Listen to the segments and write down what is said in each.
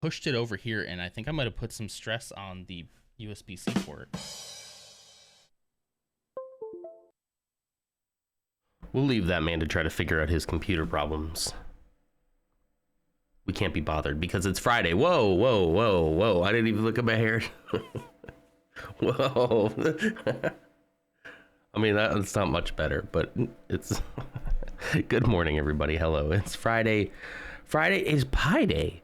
pushed it over here, and I think I might have put some stress on the USB-C port. We'll leave that man to try to figure out his computer problems. We can't be bothered because it's Friday. Whoa, whoa, whoa, whoa. I didn't even look at my hair. Whoa. I mean, that's not much better, but it's... Good morning, everybody. Hello. It's Friday. Friday is Pi Day.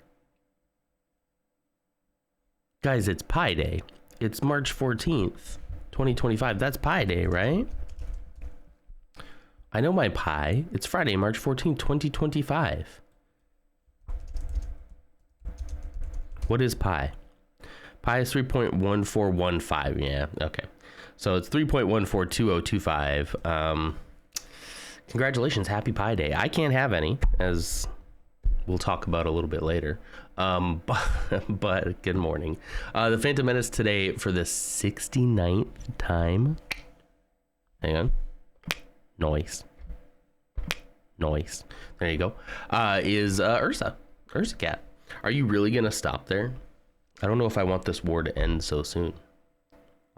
Guys, it's Pi Day. It's March 14th, 2025. That's Pi Day, right? I know my pi. It's Friday, March 14th, 2025. What is pi? Pi is 3.1415. Yeah, okay. So it's 3.142025. Congratulations, happy Pi Day. I can't have any, as we'll talk about a little bit later. But good morning. The Phantom Menace today for the 69th time. Hang on. Noise. There you go. Is Ursa Cat. Are you really gonna stop there? I don't know if I want this war to end so soon.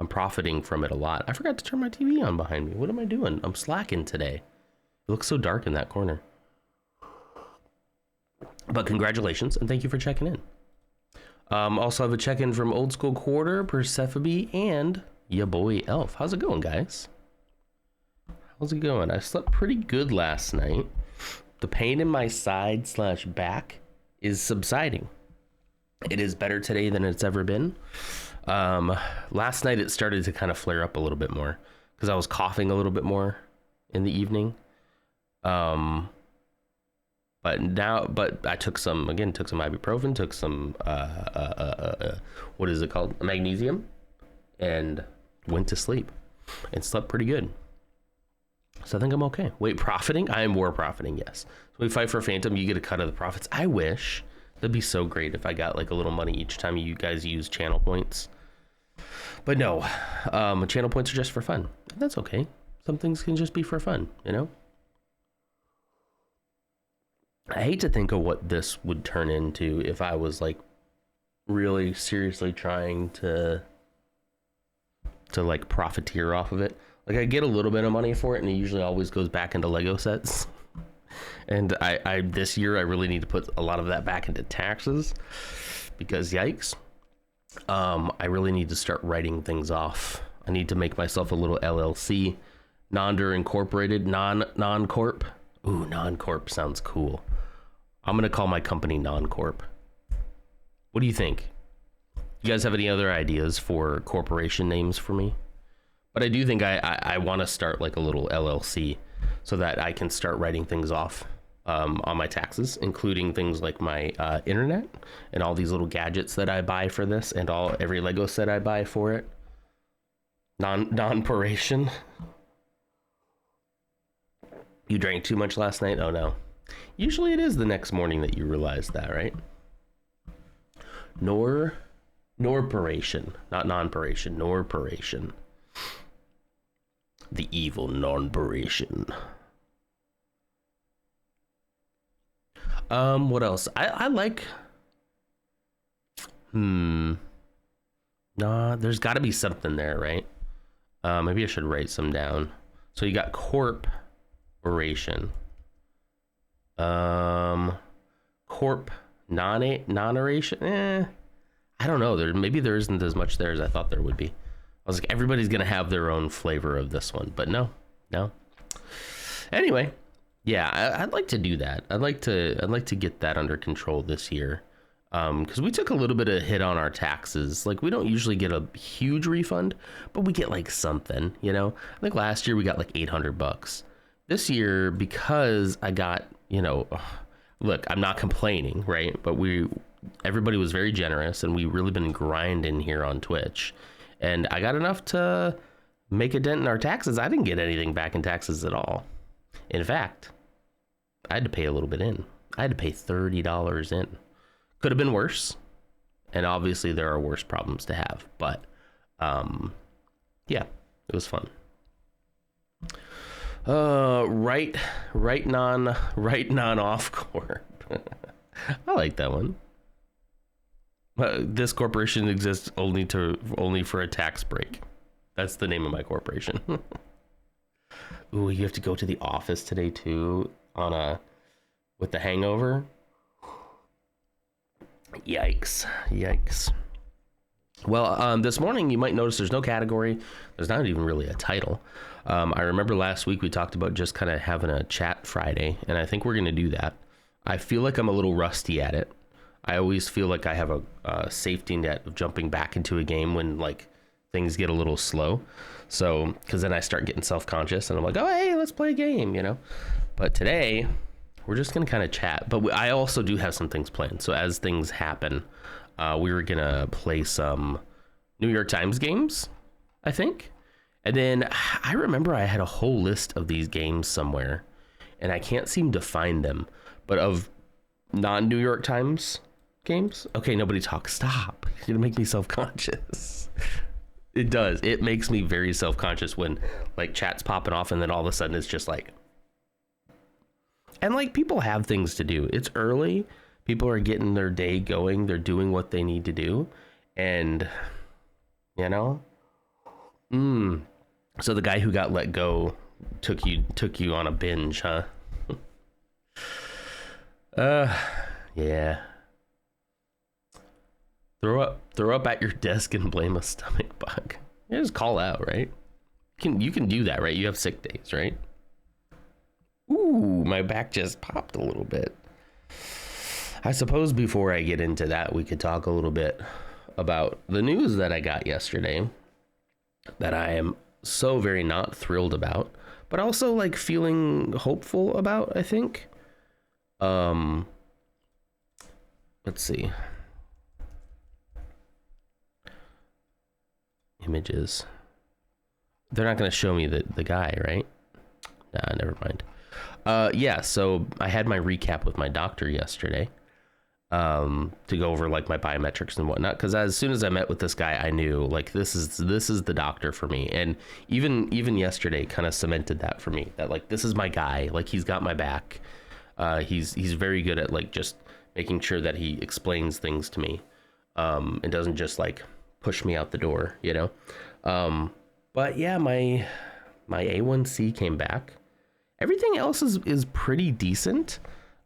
I'm profiting from it a lot. I forgot to turn my TV on behind me. What am I doing? I'm slacking today. It looks so dark in that corner. But congratulations and thank you for checking in. Also have a check-in from Old School Quarter, Persephone, and ya boy Elf. How's it going, guys? How's it going? I slept pretty good last night. The pain in my side / back is subsiding. It is better today than it's ever been. Last night it started to kind of flare up a little bit more because I was coughing a little bit more in the evening. But I took some ibuprofen, took some, what is it called? Magnesium, and went to sleep and slept pretty good. So I think I'm okay. Wait, profiting? I am war profiting, yes. So we fight for Phantom, you get a cut of the profits. I wish. That'd be so great if I got like a little money each time you guys use channel points. But no, channel points are just for fun. That's okay. Some things can just be for fun, you know? I hate to think of what this would turn into if I was like really seriously trying to like profiteer off of it. Like I get a little bit of money for it and it usually always goes back into Lego sets. And I this year I really need to put a lot of that back into taxes because yikes. I really need to start writing things off. I need to make myself a little LLC, non-incorporated, non-corp. Ooh, non-corp sounds cool. I'm gonna call my company non-corp. What do you think? You guys have any other ideas for corporation names for me? But I do think I want to start like a little LLC so that I can start writing things off on my taxes, including things like my internet and all these little gadgets that I buy for this and every Lego set I buy for it. Non-paration. You drank too much last night? Oh no. Usually it is the next morning that you realize that, right? Norparation, not non-paration, norparation. The evil non-paration. What else? I like... Nah, there's got to be something there, right? Maybe I should write some down. So you got corporation. Corp non-oration. I don't know. Maybe there isn't as much there as I thought there would be. I was like, everybody's gonna have their own flavor of this one, but no. Anyway, yeah, I'd like to do that. I'd like to get that under control this year, because we took a little bit of hit on our taxes. Like we don't usually get a huge refund, but we get like something, you know. I think last year we got like $800. This year, because I got, you know, look, I'm not complaining, right? But everybody was very generous, and we really been grinding here on Twitch. And I got enough to make a dent in our taxes. I didn't get anything back in taxes at all. In fact, I had to pay a little bit in. I had to pay $30 in. Could have been worse. And obviously there are worse problems to have. But yeah, it was fun. Right non off corp. I like that one. This corporation exists only for a tax break. That's the name of my corporation. Ooh, you have to go to the office today too with the hangover. Yikes. Well, this morning you might notice there's no category. There's not even really a title. I remember last week we talked about just kind of having a chat Friday, and I think we're going to do that. I feel like I'm a little rusty at it. I always feel like I have a safety net of jumping back into a game when like things get a little slow. So, because then I start getting self-conscious and I'm like, oh, hey, let's play a game, you know. But today we're just going to kind of chat. But I also do have some things planned. So as things happen, we were going to play some New York Times games, I think. And then I remember I had a whole list of these games somewhere and I can't seem to find them. But of non-New York Times games. Okay, nobody talk. Stop. You're gonna make me self-conscious. It does. It makes me very self-conscious when like chat's popping off and then all of a sudden it's just like, and like people have things to do. It's early. People are getting their day going. They're doing what they need to do. And you know, so the guy who got let go took you on a binge, huh? Yeah. Throw up at your desk and blame a stomach bug. You just call out, right? You can do that, right? You have sick days, right? Ooh, my back just popped a little bit. I suppose before I get into that, we could talk a little bit about the news that I got yesterday that I am so very not thrilled about, but also like feeling hopeful about, I think. Let's see. Images. They're not going to show me the guy, right? Nah, never mind. Yeah, so I had my recap with my doctor yesterday to go over like my biometrics and whatnot, because as soon as I met with this guy, I knew like this is the doctor for me. And even yesterday kind of cemented that for me, that like this is my guy. Like he's got my back. He's very good at like just making sure that he explains things to me and doesn't just like push me out the door, you know. But yeah, my A1C came back. Everything else is pretty decent.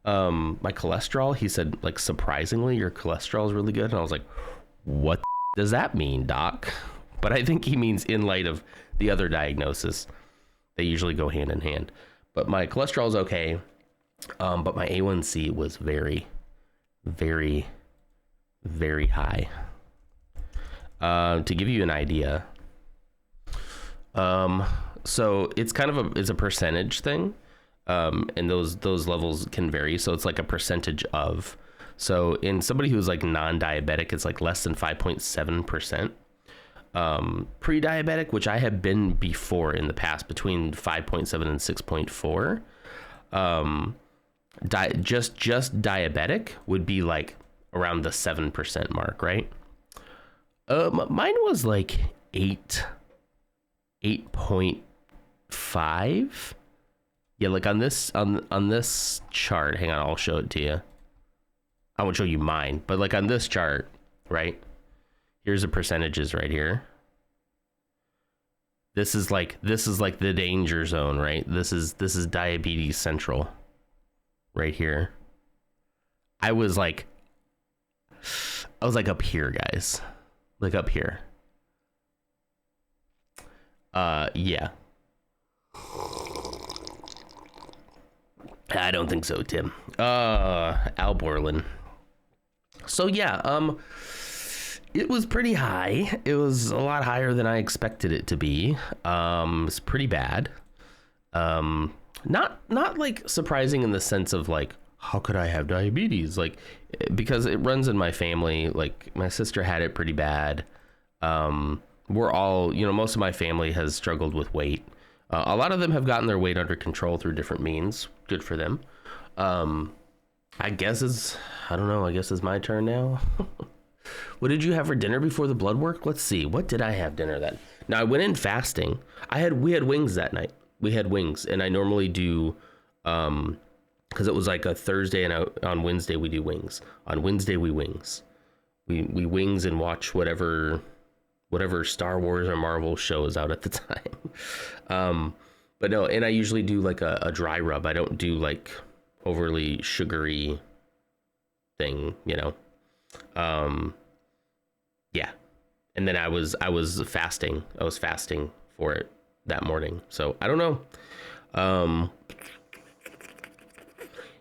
My cholesterol, he said, like, surprisingly, your cholesterol is really good. And I was like, what does that mean, doc? But I think he means in light of the other diagnosis. They usually go hand in hand. But my cholesterol is okay. But my A1C was very, very, very high. To give you an idea, so it's kind of it's a percentage thing, and those levels can vary. So it's like a percentage of. So in somebody who's like non-diabetic, it's like less than 5.7%. Pre-diabetic, which I have been before in the past, between 5.7 and 6.4. Just diabetic would be like around the 7% mark, right? Mine was like 8.5. Yeah, like on this chart, hang on, I'll show it to you. I won't show you mine, but like on this chart, right? Here's the percentages right here. This is like the danger zone, right? This is diabetes central right here. I was like up here, guys. Like up here. Yeah. I don't think so, Tim. Al Borland. So yeah, it was pretty high. It was a lot higher than I expected it to be. It's pretty bad. Not like surprising in the sense of like, how could I have diabetes? Like, because it runs in my family. Like my sister had it pretty bad. We're all, most of my family has struggled with weight. A lot of them have gotten their weight under control through different means. Good for them. I guess it's my turn now. What did you have for dinner before the blood work? Let's see. What did I have dinner then? Now I went in fasting. We had wings that night. We had wings, and I normally do, because it was like a Thursday, and on Wednesday we do wings. On Wednesday we wings. we wings and watch whatever Star Wars or Marvel show is out at the time. But no, and I usually do like a dry rub. I don't do like overly sugary thing, you know. Yeah. And then I was fasting. I was fasting for it that morning. So I don't know.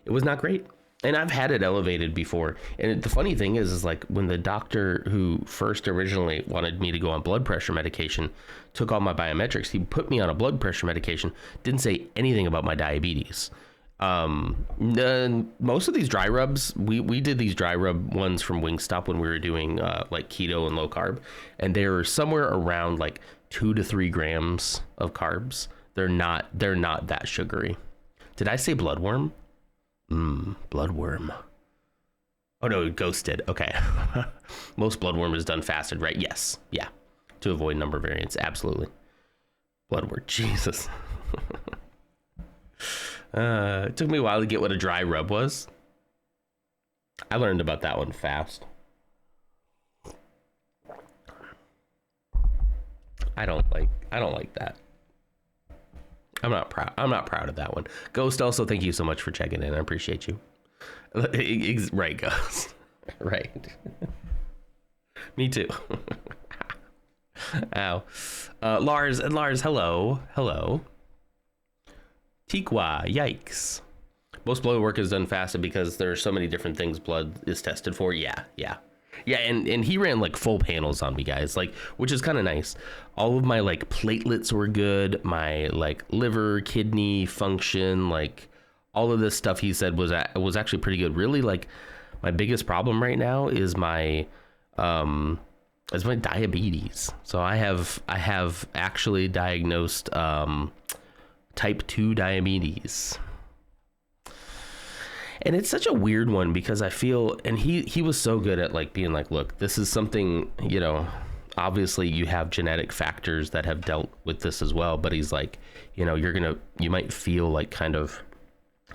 It was not great. And I've had it elevated before. And the funny thing is like when the doctor who first originally wanted me to go on blood pressure medication took all my biometrics, he put me on a blood pressure medication, didn't say anything about my diabetes. Most of these dry rubs, we did these dry rub ones from Wingstop when we were doing like keto and low carb, and they're somewhere around like 2 to 3 grams of carbs. They're not that sugary. Did I say bloodworm? Bloodworm. Oh no, ghosted. Okay. Most bloodworm is done fasted, right? Yes. Yeah. To avoid number variants. Absolutely. Bloodworm. Jesus. It took me a while to get what a dry rub was. I learned about that one fast. I don't like that. I'm not proud of that one. Ghost, also, thank you so much for checking in. I appreciate you. Right, Ghost. Right. Me too. Ow. Lars, hello. Tikwa, yikes. Most blood work is done fasted because there are so many different things blood is tested for. Yeah, and he ran like full panels on me, guys, like, which is kind of nice. All of my like platelets were good, my like liver, kidney function, like all of this stuff he said was actually pretty good. Really, like my biggest problem right now is my diabetes. So I have actually diagnosed type 2 diabetes. And it's such a weird one because I feel, and he was so good at like being like, look, this is something, you know, obviously you have genetic factors that have dealt with this as well. But he's like, you know, you might feel like kind of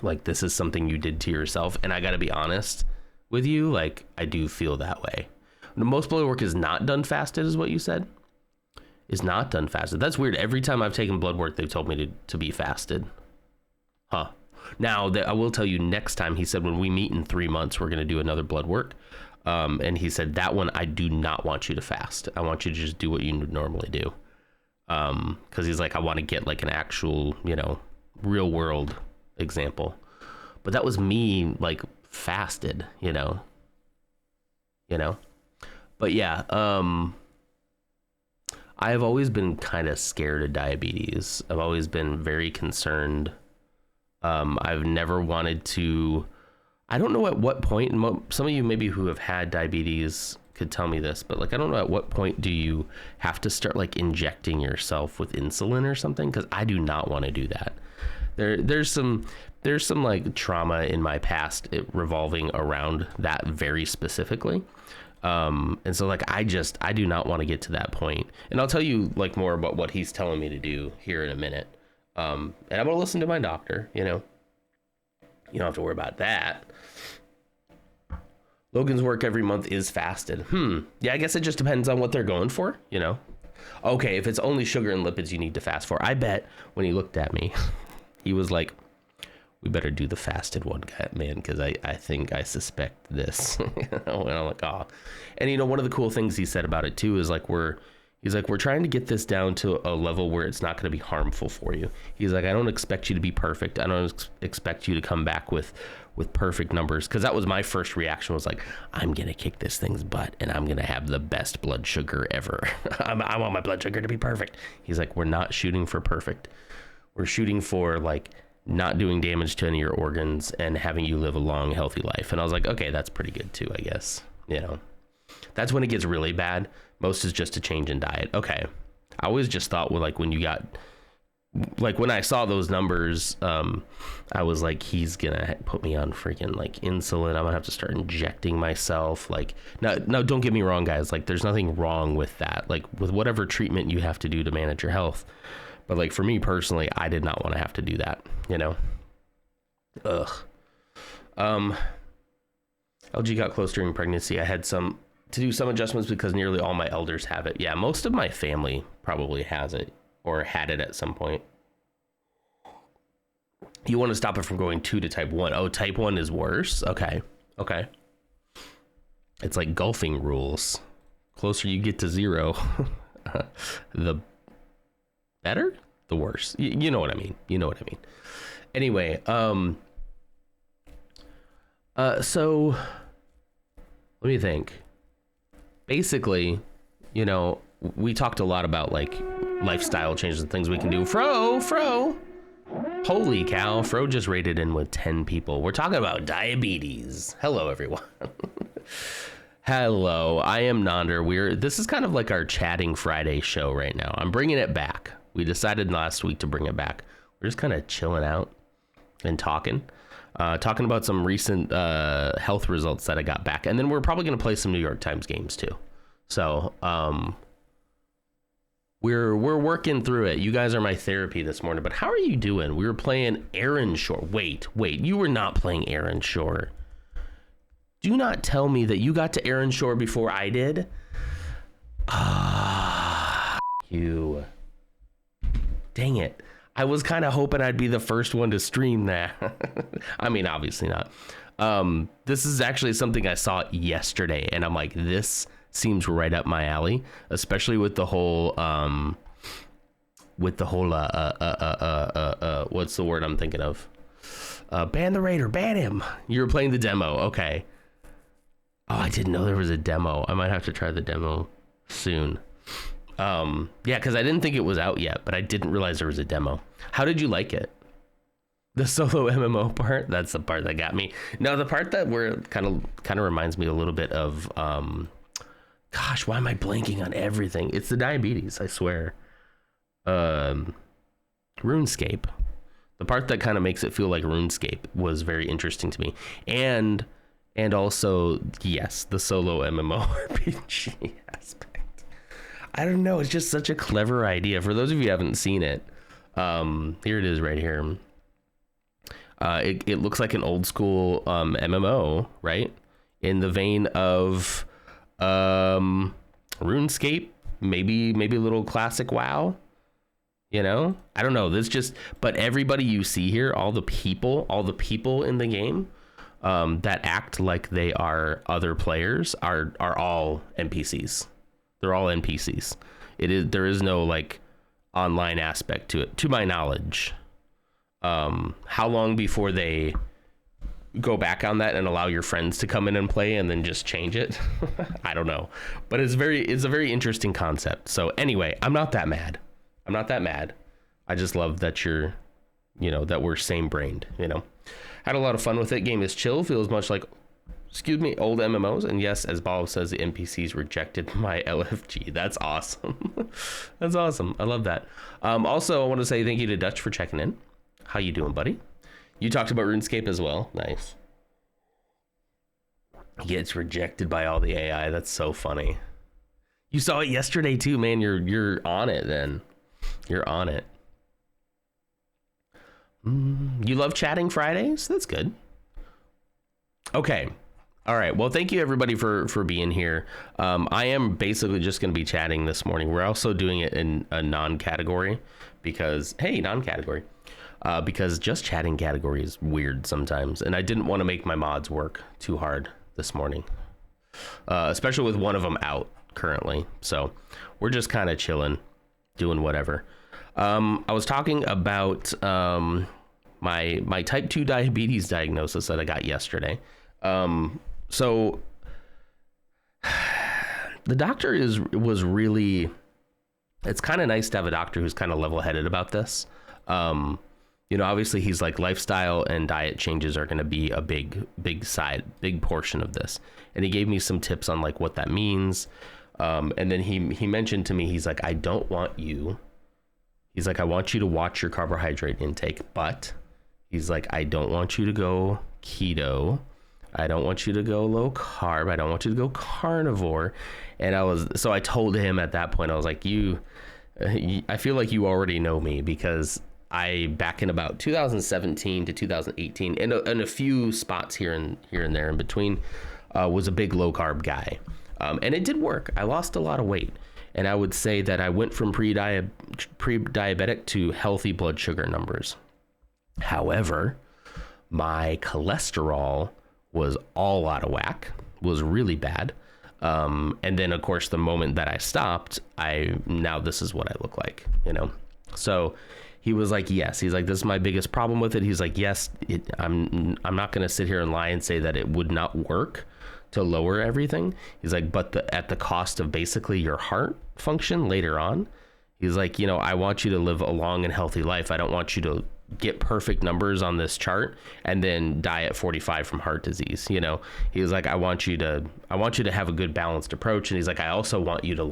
like this is something you did to yourself. And I got to be honest with you, like I do feel that way. Most blood work is not done fasted, is what you said. Is not done fasted. That's weird. Every time I've taken blood work, they've told me to be fasted. Huh. Now, I will tell you next time, he said, when we meet in 3 months, we're going to do another blood work. And he said, that one, I do not want you to fast. I want you to just do what you normally do. Because he's like, I want to get like an actual, you know, real world example. But that was me like fasted, you know. But yeah, I have always been kind of scared of diabetes. I've always been very concerned. I've never wanted to, I don't know at what point, some of you maybe who have had diabetes could tell me this, but like, I don't know at what point do you have to start like injecting yourself with insulin or something? Cause I do not want to do that. There's some like trauma in my past revolving around that very specifically. And so like, I do not want to get to that point. And I'll tell you like more about what he's telling me to do here in a minute. And I'm going to listen to my doctor, you know, you don't have to worry about that. Logan's work every month is fasted. Yeah, I guess it just depends on what they're going for, you know? Okay, if it's only sugar and lipids you need to fast for, I bet when he looked at me, he was like, we better do the fasted one, man, because I think I suspect this. You know? And I'm like, oh. And, you know, one of the cool things he said about it, too, is like he's like, we're trying to get this down to a level where it's not going to be harmful for you. He's like, I don't expect you to be perfect. I don't expect you to come back with perfect numbers. Because that was my first reaction, was like, I'm going to kick this thing's butt and I'm going to have the best blood sugar ever. I want my blood sugar to be perfect. He's like, we're not shooting for perfect. We're shooting for like not doing damage to any of your organs and having you live a long, healthy life. And I was like, okay, that's pretty good too, I guess. You know, that's when it gets really bad. Most is just a change in diet. Okay. I always just thought, well, like when you got, like when I saw those numbers, I was like, he's gonna put me on freaking like insulin. I'm gonna have to start injecting myself. Like, no, don't get me wrong, guys. Like, there's nothing wrong with that. Like, with whatever treatment you have to do to manage your health. But like for me personally, I did not want to have to do that. You know. Ugh. LG got close during pregnancy. I had some to do some adjustments because nearly all my elders have it. Yeah, most of my family probably has it or had it at some point. You want to stop it from going 2 to type 1. Oh, type 1 is worse? Okay. It's like golfing rules. Closer you get to 0, the better? The worse. You know what I mean. Anyway, so let me think. Basically, we talked a lot about like lifestyle changes and things we can do. Fro. Holy cow, Fro just rated in with 10 people. We're talking about diabetes. Hello, everyone. Hello, I am Nonder. This is kind of like our Chatting Friday show right now. I'm bringing it back. We decided last week to bring it back. We're just kind of chilling out and talking about some recent health results that I got back. And then we're probably going to play some New York Times games too. So we're working through it. You guys are my therapy this morning. But how are you doing? We were playing Aaron Shore. Wait, you were not playing Aaron Shore. Do not tell me that you got to Aaron Shore before I did. You. Dang it. I was kind of hoping I'd be the first one to stream that. I mean, obviously not. This is actually something I saw yesterday, and I'm like, this seems right up my alley, especially with the whole what's the word I'm thinking of? Ban the Raider, ban him. You were playing the demo. Okay. Oh, I didn't know there was a demo. I might have to try the demo soon. Yeah, because I didn't think it was out yet, but I didn't realize there was a demo. How did you like it? The solo MMO part? That's the part that got me. No, the part that kind of reminds me a little bit of gosh, why am I blanking on everything? It's the diabetes, I swear. RuneScape. The part that kind of makes it feel like RuneScape was very interesting to me. And also, yes, the solo MMORPG aspect. I don't know. It's just such a clever idea. For those of you who haven't seen it, here it is right here. It looks like an old school MMO, right? In the vein of RuneScape, maybe a little classic WoW. I don't know. But everybody you see here, all the people in the game that act like they are other players are all NPCs. They're all NPCs. There is no like online aspect to it, to my knowledge. How long before they go back on that and allow your friends to come in and play and then just change it? I don't know, but it's a very interesting concept. So anyway, I'm not that mad. I just love that that we're same brained, Had a lot of fun with it. Game is chill, feels much like, old MMOs. And yes, as Bob says, the NPCs rejected my LFG. That's awesome. That's awesome. I love that. Also, I want to say thank you to Dutch for checking in. How you doing, buddy? You talked about RuneScape as well. Nice. Gets rejected by all the AI. That's so funny. You saw it yesterday too, man. You're on it then. You're on it. You love chatting Fridays? That's good. Okay. All right. Well, thank you everybody for being here. I am basically just going to be chatting this morning. We're also doing it in a non-category because, hey, non-category. Because just chatting category is weird sometimes. And I didn't want to make my mods work too hard this morning. Especially with one of them out currently. So we're just kind of chilling, doing whatever. I was talking about my type 2 diabetes diagnosis that I got yesterday. So the doctor was really, it's kind of nice to have a doctor who's kind of level-headed about this. Obviously he's like, lifestyle and diet changes are going to be a big portion of this. And he gave me some tips on like what that means. And then he mentioned to me, he's like, I want you to watch your carbohydrate intake, but he's like, I don't want you to go keto. I don't want you to go low carb. I don't want you to go carnivore. And I told him at that point, I was like, I feel like you already know me because back in about 2017 to 2018 and a few spots here and there in between, was a big low carb guy. And it did work. I lost a lot of weight. And I would say that I went from pre-diabetic to healthy blood sugar numbers. However, my cholesterol was all out of whack, was really bad. And then, of course, the moment that I stopped, now this is what I look like, you know? So he was like, yes, he's like, this is my biggest problem with it. He's like, yes, I'm not going to sit here and lie and say that it would not work to lower everything. He's like, but at the cost of basically your heart function later on. He's like, you know, I want you to live a long and healthy life. I don't want you to get perfect numbers on this chart and then die at 45 from heart disease. You know, he was like, I want you to have a good balanced approach. And he's like, I also want you to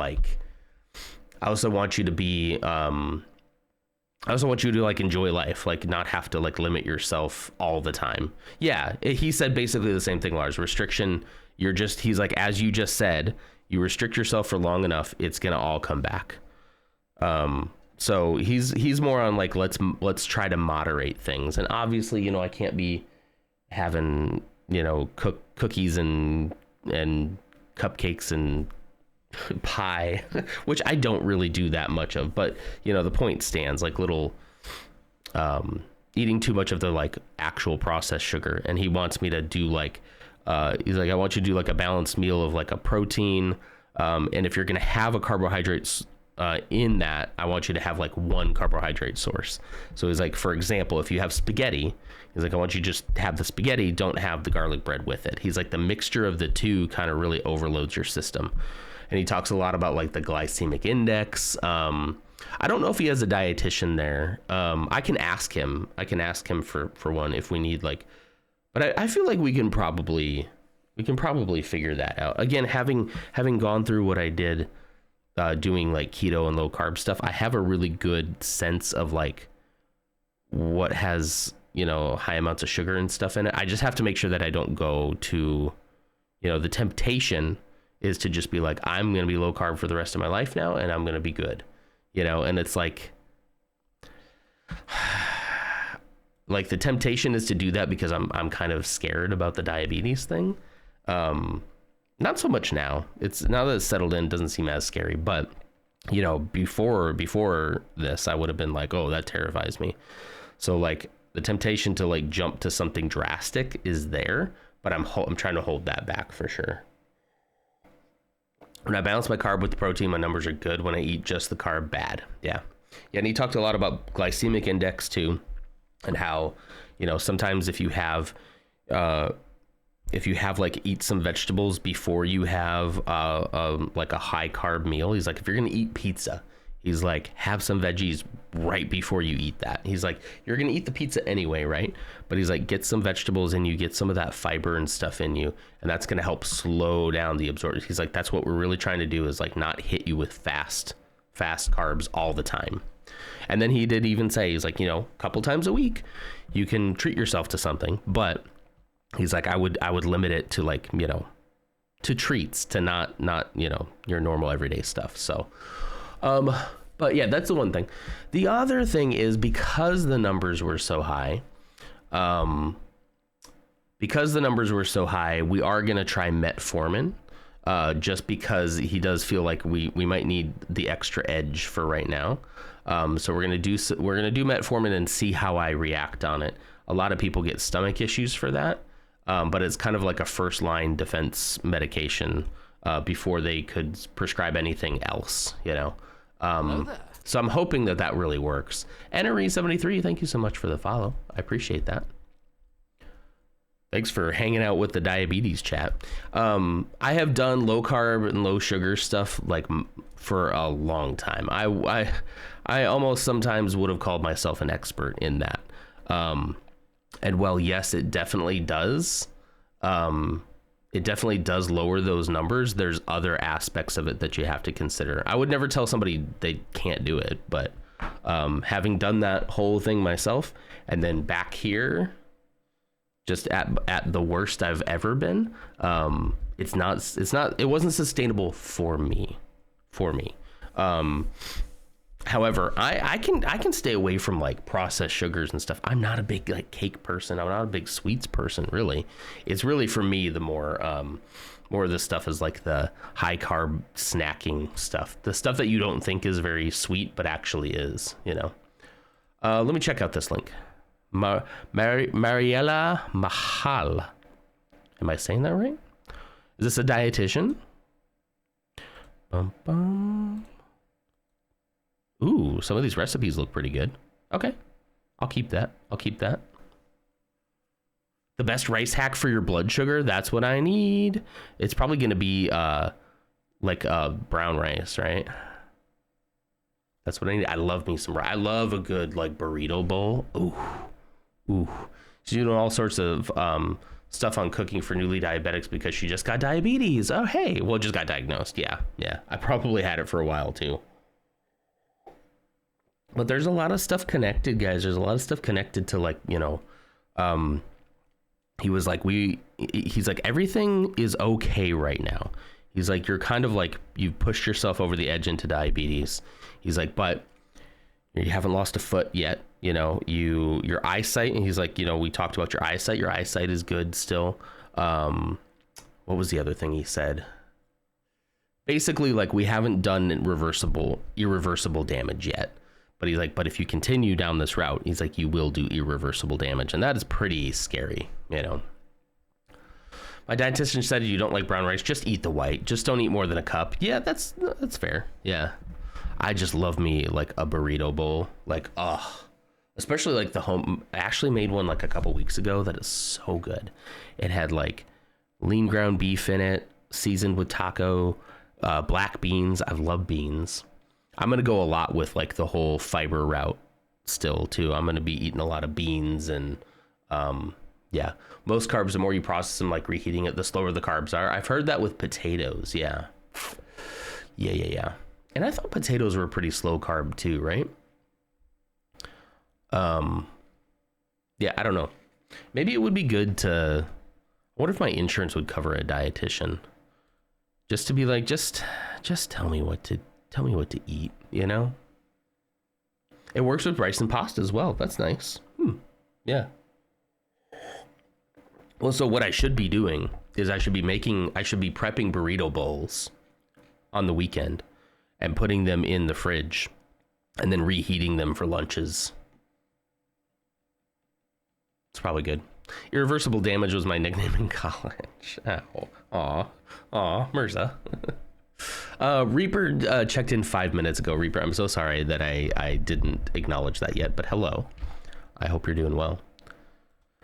enjoy life, like not have to like limit yourself all the time. Yeah. He said basically the same thing, Lars. Restriction. He's like, as you just said, you restrict yourself for long enough, it's going to all come back. So he's more on like, let's try to moderate things. And obviously, you know, I can't be having, you know, cookies and cupcakes and pie, which I don't really do that much of, but you know, the point stands, like little, eating too much of the like actual processed sugar. And he wants me to do like, he's like, I want you to do like a balanced meal of like a protein. And if you're going to have a carbohydrates in that, I want you to have like one carbohydrate source. So he's like, for example, if you have spaghetti, he's like, I want you to just have the spaghetti, don't have the garlic bread with it. He's like, the mixture of the two kind of really overloads your system. And he talks a lot about like the glycemic index. I don't know if he has a dietitian there. I can ask him for one if we need like, but I feel like we can probably figure that out. Again, having gone through what I did, doing like keto and low carb stuff, I have a really good sense of like what has, you know, high amounts of sugar and stuff in it. I just have to make sure that I don't go to, you know, the temptation is to just be like, I'm going to be low carb for the rest of my life now, and I'm going to be good, you know? And it's like the temptation is to do that because I'm kind of scared about the diabetes thing. Not so much now. Now that it's settled in, it doesn't seem as scary, but you know, before this, I would have been like, oh, that terrifies me. So like the temptation to like jump to something drastic is there, but I'm trying to hold that back for sure. When I balance my carb with the protein, my numbers are good. When I eat just the carb, bad. Yeah. And he talked a lot about glycemic index too, and how, you know, sometimes if you have like eat some vegetables before you have like a high carb meal, he's like, if you're going to eat pizza, he's like, have some veggies right before you eat that. He's like, you're going to eat the pizza anyway, right? But he's like, get some vegetables in you, get some of that fiber and stuff in you, and that's going to help slow down the absorption. He's like, that's what we're really trying to do, is like not hit you with fast carbs all the time. And then he did even say, he's like, you know, a couple times a week you can treat yourself to something, but he's like, I would limit it to like, you know, to treats, to not, you know, your normal everyday stuff. So, but yeah, that's the one thing. The other thing is, because the numbers were so high, we are going to try metformin, just because he does feel like we might need the extra edge for right now. So we're going to do metformin and see how I react on it. A lot of people get stomach issues for that. But it's kind of like a first line defense medication, before they could prescribe anything else, you know? So I'm hoping that really works. NRE73, thank you so much for the follow. I appreciate that. Thanks for hanging out with the diabetes chat. I have done low carb and low sugar stuff like for a long time. I almost sometimes would have called myself an expert in that. And well, yes, it definitely does. It definitely does lower those numbers. There's other aspects of it that you have to consider. I would never tell somebody they can't do it, but having done that whole thing myself, and then back here, just at the worst I've ever been, it wasn't sustainable for me. However, I can stay away from like processed sugars and stuff. I'm not a big like cake person. I'm not a big sweets person, really. It's really for me the more More of this stuff is like the high carb snacking stuff, the stuff that you don't think is very sweet but actually is, you know. Let me check out this link. Mariela Mahal, am I saying that right? Is this a dietitian? Bum, bum. Ooh, some of these recipes look pretty good. Okay, I'll keep that. The best rice hack for your blood sugar, that's what I need. It's probably going to be like brown rice, right? That's what I need. I love me some rice. I love a good like burrito bowl. Ooh. She's doing all sorts of stuff on cooking for newly diabetics because she just got diabetes. Oh, hey. Well, just got diagnosed. Yeah. I probably had it for a while too. But there's a lot of stuff connected, guys. There's a lot of stuff connected to like, you know, he's like, everything is okay right now. He's like, you're kind of like, you've pushed yourself over the edge into diabetes. He's like, but you haven't lost a foot yet. You know, your eyesight, and he's like, you know, we talked about your eyesight. Your eyesight is good still. What was the other thing he said? Basically, like, we haven't done irreversible damage yet. But he's like, but if you continue down this route, he's like, you will do irreversible damage. And that is pretty scary, you know. My dietitian said you don't like brown rice, just eat the white. Just don't eat more than a cup. Yeah, that's fair. Yeah. I just love me like a burrito bowl. Like, especially like I actually made one like a couple weeks ago that is so good. It had like lean ground beef in it, seasoned with taco, black beans. I love beans. I'm going to go a lot with like the whole fiber route still too. I'm going to be eating a lot of beans and, yeah, most carbs, the more you process them, like reheating it, the slower the carbs are. I've heard that with potatoes. Yeah. And I thought potatoes were pretty slow carb too, right? Yeah, I don't know. Maybe it would be good to, I wonder if my insurance would cover a dietitian just to be like, just tell me what to eat, you know? It works with rice and pasta as well. That's nice. Yeah. Well, so what I should be doing is I should be prepping burrito bowls on the weekend and putting them in the fridge and then reheating them for lunches. It's probably good. Irreversible damage was my nickname in college. Aw, Mirza. Reaper checked in 5 minutes ago. Reaper, I'm so sorry that I didn't acknowledge that yet, but hello. I hope you're doing well.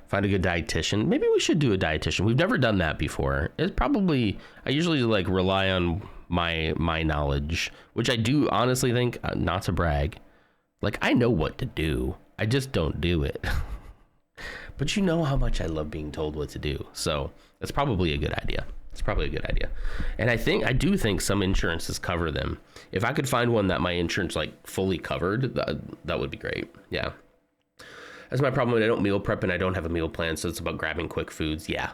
Find a good dietitian. Maybe we should do a dietitian. We've never done that before. It's probably, I usually like rely on my knowledge, which I do honestly think, not to brag, like I know what to do. I just don't do it. But you know how much I love being told what to do. So that's probably a good idea. And I do think some insurances cover them. If I could find one that my insurance like fully covered, that would be great. Yeah. That's my problem. I don't meal prep and I don't have a meal plan. So it's about grabbing quick foods. Yeah.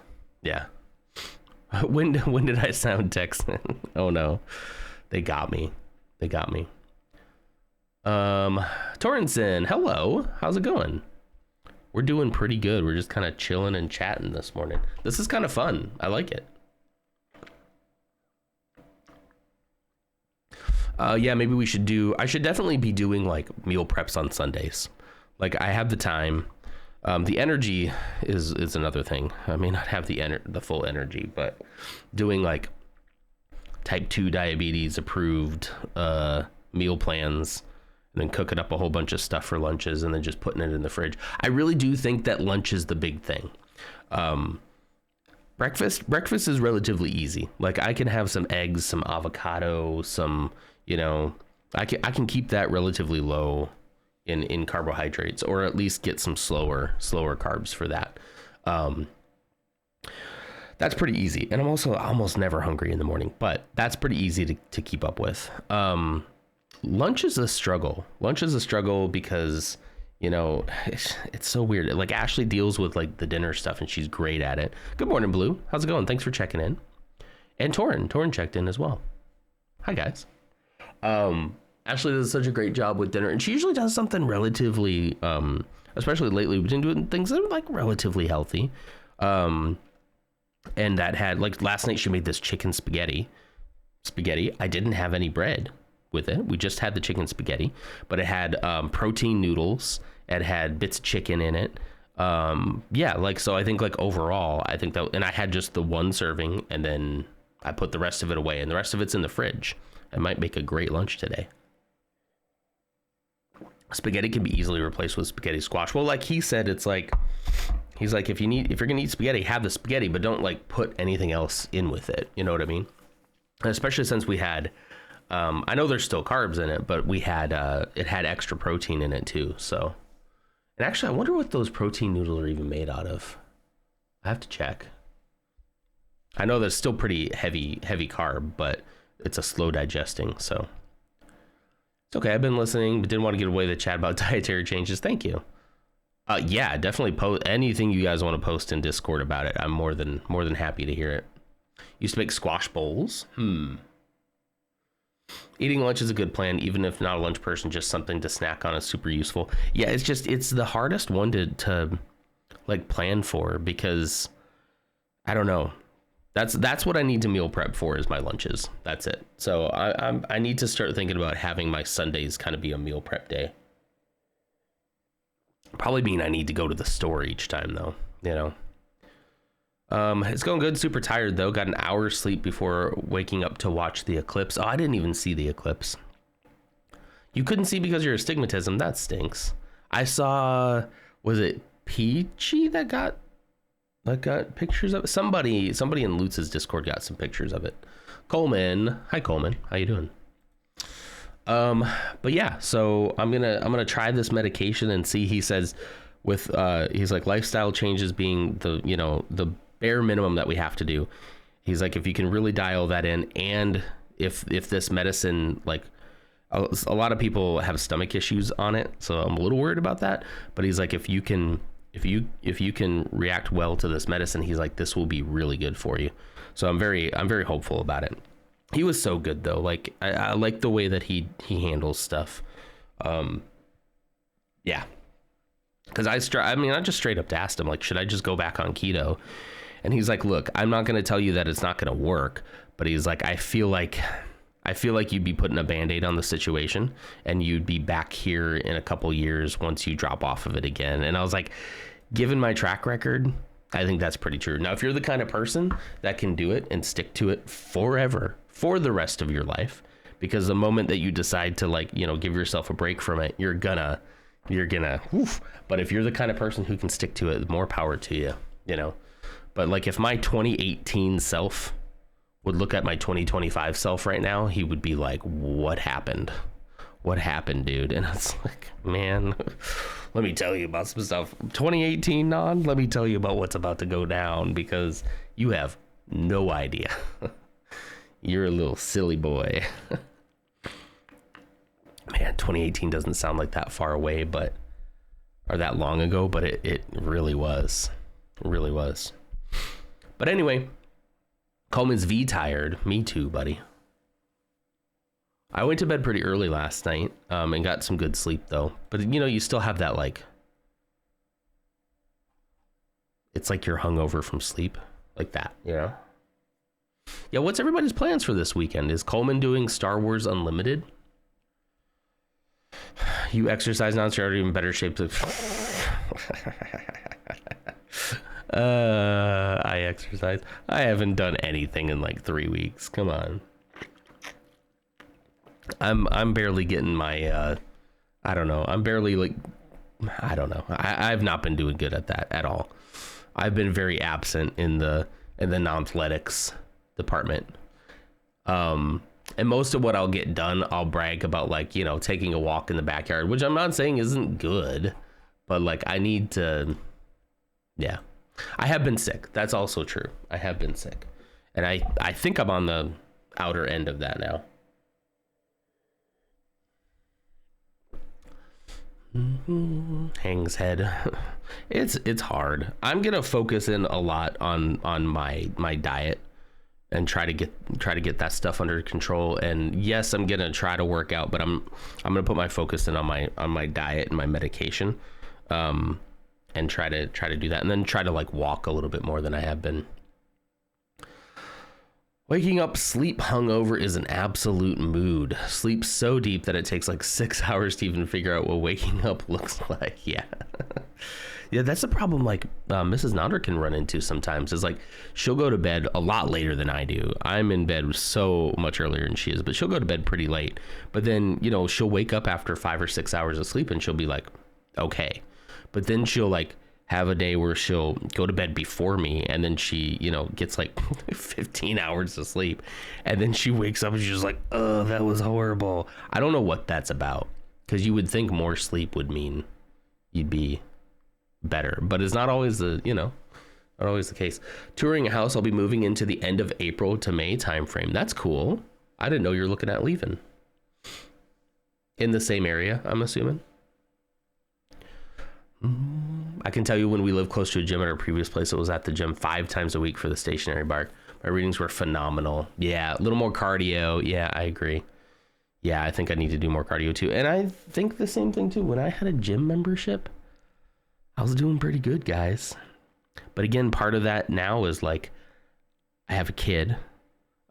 When did I sound Texan? Oh no, they got me. Torrenson, hello. How's it going? We're doing pretty good. We're just kind of chilling and chatting this morning. This is kind of fun. I like it. Yeah, maybe I should definitely be doing like meal preps on Sundays. Like I have the time. The energy is another thing. I may not have the full energy, but doing like type 2 diabetes approved meal plans and then cooking up a whole bunch of stuff for lunches and then just putting it in the fridge. I really do think that lunch is the big thing. Breakfast is relatively easy. Like I can have some eggs, some avocado, some, you know, I can keep that relatively low in carbohydrates, or at least get some slower carbs for that. That's pretty easy. And I'm also almost never hungry in the morning, but that's pretty easy to keep up with. Lunch is a struggle. Because, you know, it's so weird. Like Ashley deals with like the dinner stuff and she's great at it. Good morning, Blue. How's it going? Thanks for checking in. And Torin checked in as well. Hi guys. Ashley does such a great job with dinner, and she usually does something relatively, especially lately, we've been doing things that are like relatively healthy. and that had, like, last night she made this chicken spaghetti. I didn't have any bread with it. We just had the chicken spaghetti, but it had protein noodles. It had bits of chicken in it. Yeah, like, so I think, like, overall, I think that, and I had just the one serving, and then I put the rest of it away, and the rest of it's in the fridge. I might make a great lunch today. Spaghetti can be easily replaced with spaghetti squash. Well, like he said, it's like, he's like, if you're gonna eat spaghetti, have the spaghetti, but don't, like, put anything else in with it. You know what I mean? And especially since we had, I know there's still carbs in it, but we had, it had extra protein in it too. So, and actually, I wonder what those protein noodles are even made out of. I have to check. I know that's still pretty heavy carb, but it's a slow digesting, so it's okay. I've been listening, but didn't want to get away with the chat about dietary changes. Thank you. Yeah, definitely post anything you guys want to post in Discord about it. I'm more than happy to hear it. Used to make squash bowls. Eating lunch is a good plan, even if not a lunch person. Just something to snack on is super useful. Yeah, it's the hardest one to like plan for, because I don't know. That's what I need to meal prep for, is my lunches. That's it. So I need to start thinking about having my Sundays kind of be a meal prep day. Probably mean I need to go to the store each time though, you know. It's going good. Super tired though. Got an hour's sleep before waking up to watch the eclipse. Oh, I didn't even see the eclipse. You couldn't see because of your astigmatism. That stinks. I saw, was it Peachy that got pictures of it? Somebody in Lutz's Discord got some pictures of it. Coleman. Hi Coleman. How you doing? But yeah, so I'm gonna try this medication and see. He says with he's like, lifestyle changes being the bare minimum that we have to do. He's like, if you can really dial that in, and if this medicine, like, a lot of people have stomach issues on it, so I'm a little worried about that. But he's like, if you can react well to this medicine, he's like, this will be really good for you. So I'm very hopeful about it. He was so good though. Like, I like the way that he handles stuff. Yeah. Because I just straight up asked him, like, should I just go back on keto? And he's like, look, I'm not going to tell you that it's not going to work, but he's like, I feel like you'd be putting a Band-Aid on the situation, and you'd be back here in a couple years once you drop off of it again. And I was like, given my track record, I think that's pretty true. Now, if you're the kind of person that can do it and stick to it forever, for the rest of your life, because the moment that you decide to, like, give yourself a break from it, you're gonna, woof. But if you're the kind of person who can stick to it, more power to you, But like, if my 2018 self would look at my 2025 self right now, he would be like, what happened? What happened, dude? And it's like, man, let me tell you about some stuff. 2018 non, let me tell you about what's about to go down, because you have no idea. You're a little silly boy. Man, 2018 doesn't sound like that far away, or that long ago, but it really was. It really was. But anyway, Coleman's V tired. Me too, buddy. I went to bed pretty early last night, and got some good sleep though. But you still have that, like, it's like you're hungover from sleep, like that, Yeah, what's everybody's plans for this weekend? Is Coleman doing Star Wars Unlimited? You exercise now, so you're already in better shape to... I exercise. I haven't done anything in like 3 weeks. Come on. I'm barely getting my I don't know. I'm barely, like, I don't know. I've not been doing good at that at all. I've been very absent in the non-athletics department. And most of what I'll get done, I'll brag about, like, taking a walk in the backyard, which I'm not saying isn't good, but like, I need to, yeah. I have been sick. That's also true. I have been sick. And I think I'm on the outer end of that now. Hangs head. It's hard. I'm gonna focus in a lot on my diet and try to get that stuff under control. And yes, I'm gonna try to work out, but I'm gonna put my focus in on my diet and my medication. And try to do that, and then try to, like, walk a little bit more than I have been. Waking up sleep hungover is an absolute mood. Sleep so deep that it takes like 6 hours to even figure out what waking up looks like. Yeah. Yeah, that's the problem like Mrs. Nonder can run into sometimes, is like she'll go to bed a lot later than I do. I'm in bed so much earlier than she is, but she'll go to bed pretty late. But then, you know, she'll wake up after 5 or 6 hours of sleep and she'll be like, okay. But then she'll like have a day where she'll go to bed before me, and then she, you know, gets like 15 hours of sleep, and then she wakes up and she's like, oh, that was horrible. I don't know what that's about, because you would think more sleep would mean you'd be better, but it's not always the, you know, not always the case. Touring a house, I'll be moving into the end of April to May timeframe. That's cool. I didn't know you're looking at leaving. In the same area, I'm assuming. I can tell you, when we lived close to a gym at our previous place, it was at the gym 5 times a week for the stationary bar. My readings were phenomenal. Yeah, a little more cardio. Yeah, I agree. Yeah, I think I need to do more cardio too. And I think the same thing too. When I had a gym membership, I was doing pretty good, guys. But again, part of that now is like, I have a kid.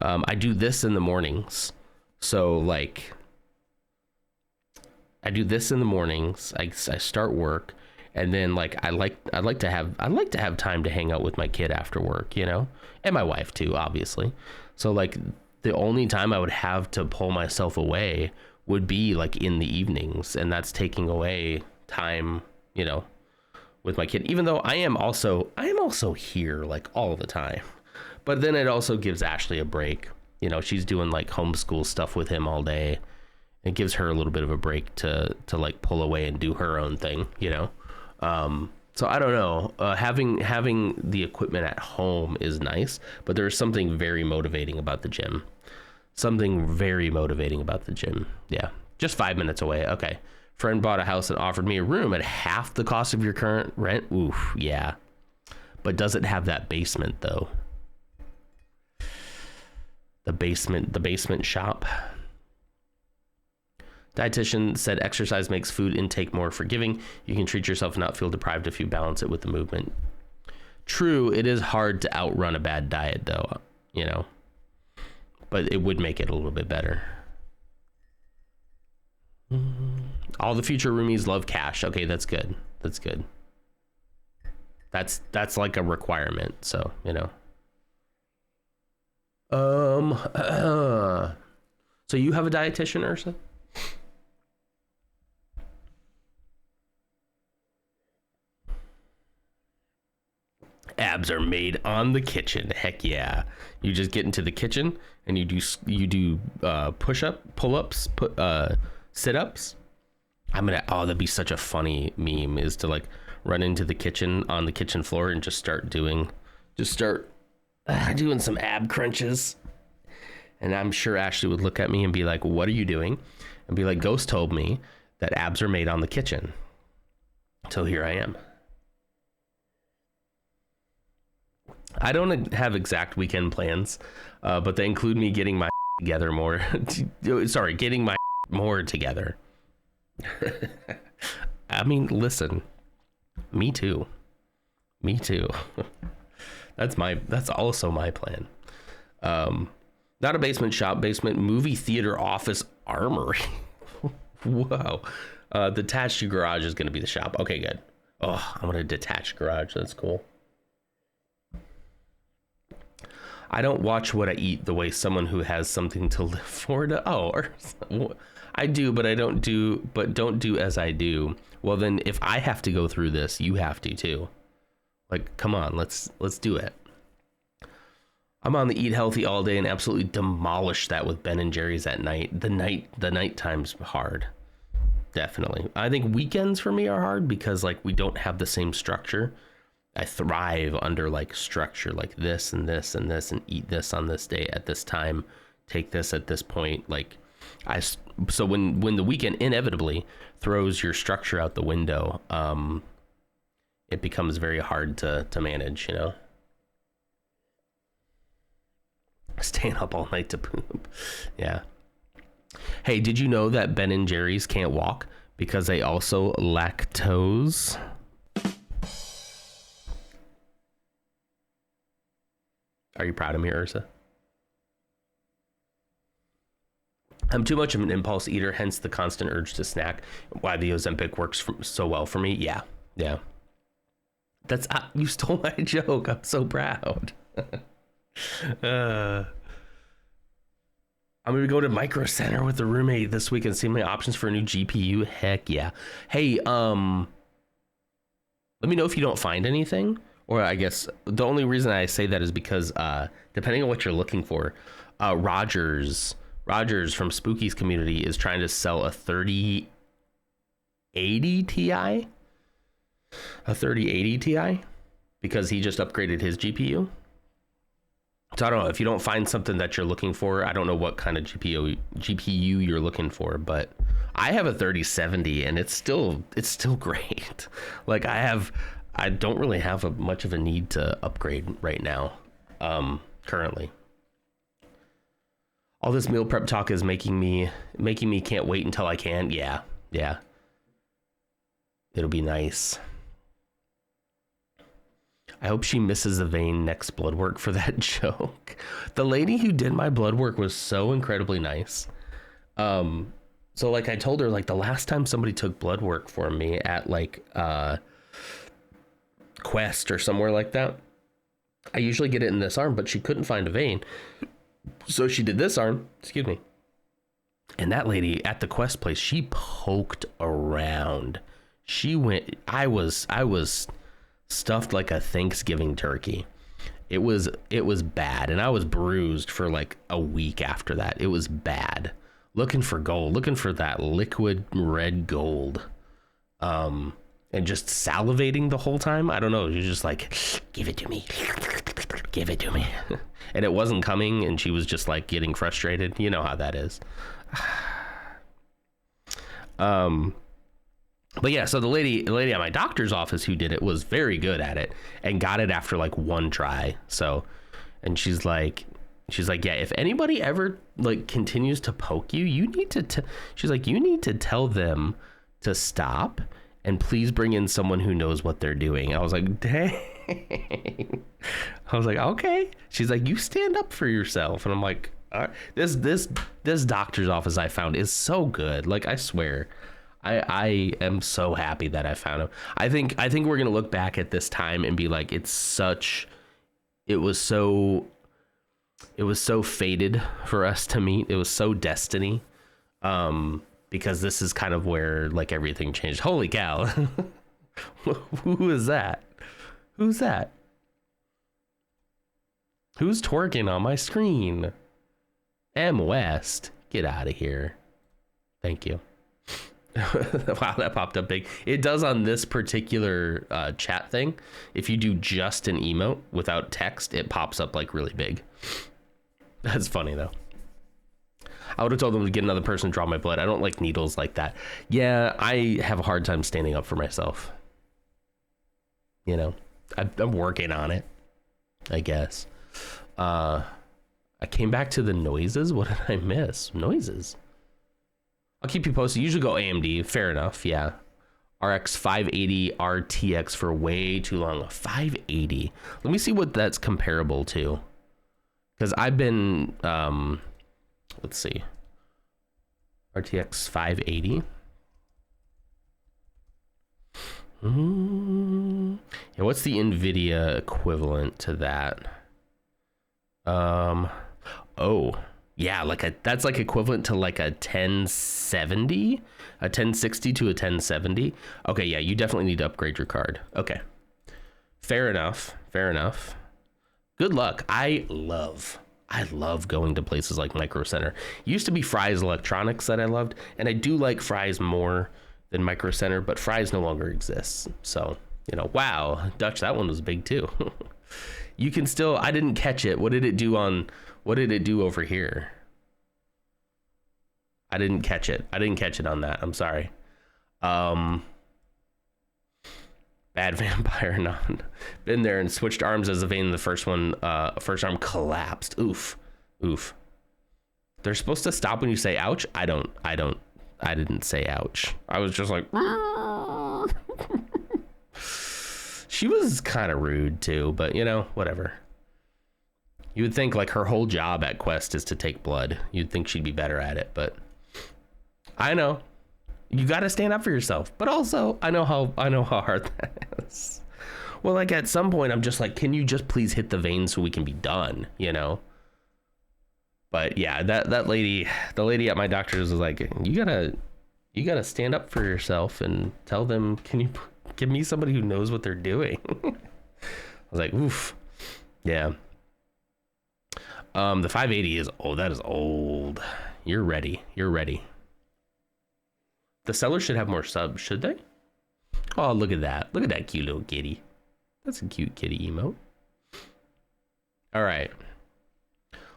I do this in the mornings. So like, I do this in the mornings. I start work. And then like I like to have time to hang out with my kid after work, you know, and my wife too, obviously. So like the only time I would have to pull myself away would be like in the evenings, and that's taking away time, you know, with my kid. Even though I am also here like all the time, but then it also gives Ashley a break. You know, she's doing like homeschool stuff with him all day. It gives her a little bit of a break to like pull away and do her own thing, you know. So I don't know, having the equipment at home is nice, but there's something very motivating about the gym. Yeah. Just 5 minutes away. Okay. Friend bought a house and offered me a room at half the cost of your current rent. Oof. Yeah. But does it have that basement though? The basement shop. Dietitian said exercise makes food intake more forgiving. You can treat yourself and not feel deprived if you balance it with the movement. True, it is hard to outrun a bad diet though, you know, but it would make it a little bit better. All the future roomies love cash. Okay, that's good. That's good. That's like a requirement, so, you know. So you have a dietitian, Ursa? Abs are made on the kitchen. Heck yeah. You just get into the kitchen and you do pull-ups, sit-ups. That'd be such a funny meme, is to like run into the kitchen on the kitchen floor and just start doing some ab crunches. And I'm sure Ashley would look at me and be like, what are you doing? And be like, Ghost told me that abs are made on the kitchen. So here I am. I don't have exact weekend plans, but they include me getting my together more. Getting my more together. I mean, listen, me too. That's also my plan. Not a basement shop, basement movie theater office armory. Whoa. Detached garage is going to be the shop. Okay, good. Oh, I'm going to detach garage. That's cool. I don't watch what I eat the way someone who has something to live for to. I do, but don't do as I do. Well, then if I have to go through this, you have to too. Like, come on, let's do it. I'm on the eat healthy all day and absolutely demolish that with Ben and Jerry's at night. The night time's hard. Definitely. I think weekends for me are hard because like we don't have the same structure. I thrive under like structure, like this and this and this, and eat this on this day at this time, take this at this point. Like so when the weekend inevitably throws your structure out the window, it becomes very hard to manage, you know. Staying up all night to poop. Yeah. Hey, did you know that Ben and Jerry's can't walk because they also lactose? Are you proud of me, Ursa? I'm too much of an impulse eater, hence the constant urge to snack. Why the Ozempic works so well for me. Yeah. That's you stole my joke. I'm so proud. I'm gonna go to Micro Center with the roommate this week and see my options for a new GPU. Heck yeah. Hey, let me know if you don't find anything. Or I guess the only reason I say that is because depending on what you're looking for, Rogers from Spooky's community is trying to sell a 3080 Ti. A 3080 Ti, because he just upgraded his GPU. So I don't know, if you don't find something that you're looking for, I don't know what kind of GPU you're looking for, but I have a 3070 and it's still great. Like I don't really have much of a need to upgrade right now, currently. All this meal prep talk is making me can't wait until I can. Yeah. It'll be nice. I hope she misses the vein next blood work for that joke. The lady who did my blood work was so incredibly nice. So like I told her, like the last time somebody took blood work for me at like Quest or somewhere like that, I usually get it in this arm, but she couldn't find a vein. So she did this arm, excuse me. And that lady at the Quest place, she poked around. I was stuffed like a Thanksgiving turkey. It was bad, and I was bruised for like a week after that. It was bad. Looking for gold, looking for that liquid red gold, and just salivating the whole time. I don't know. You're just like, give it to me, and it wasn't coming, and she was just like getting frustrated. You know how that is. But yeah, so the lady at my doctor's office who did it was very good at it and got it after like one try. So, and she's like, yeah, if anybody ever like continues to poke you, you need to, she's like, you need to tell them to stop and please bring in someone who knows what they're doing. I was like, dang. I was like, okay. She's like, you stand up for yourself. And I'm like, all right. This doctor's office I found is so good. Like, I swear. I am so happy that I found him. I think we're gonna look back at this time and be like, it was so fated for us to meet. It was so destiny, because this is kind of where like everything changed. Holy cow. Who is that? Who's that? Who's twerking on my screen? M West, get out of here. Thank you. Wow, that popped up big. It does on this particular chat thing. If you do just an emote without text, it pops up like really big. That's funny though. I would have told them to get another person to draw my blood. I don't like needles like that. Yeah, I have a hard time standing up for myself. You know, I'm working on it, I guess. I came back to the noises. What did I miss? Noises. I'll keep you posted. Usually go AMD. Fair enough. Yeah. RX 580 RTX for way too long. 580. Let me see what that's comparable to. Because I've been, let's see. RTX 580. Yeah, what's the NVIDIA equivalent to that? Oh. Yeah, that's like equivalent to like a 1070, a 1060 to a 1070. Okay, yeah, you definitely need to upgrade your card. Okay, fair enough. Good luck. I love going to places like Micro Center. It used to be Fry's Electronics that I loved, and I do like Fry's more than Micro Center, but Fry's no longer exists. So, you know, wow, Dutch, that one was big too. You can still, I didn't catch it. What did it do over here? I didn't catch it on that. I'm sorry. Bad vampire, non. Been there and switched arms as a vein. The first arm collapsed. Oof. They're supposed to stop when you say ouch. I didn't say ouch. I was just like, she was kind of rude too, but you know, whatever. You would think like her whole job at Quest is to take blood. You'd think she'd be better at it, but I know you got to stand up for yourself. But also, I know how hard that is. Well, like at some point, I'm just like, can you just please hit the vein so we can be done? You know. But yeah, that lady, the lady at my doctor's was like, you gotta stand up for yourself and tell them, can you give me somebody who knows what they're doing? I was like, oof, yeah. The 580 is old. That is old. You're ready. The sellers should have more subs, should they? Oh, look at that. Look at that cute little kitty. That's a cute kitty emote. All right.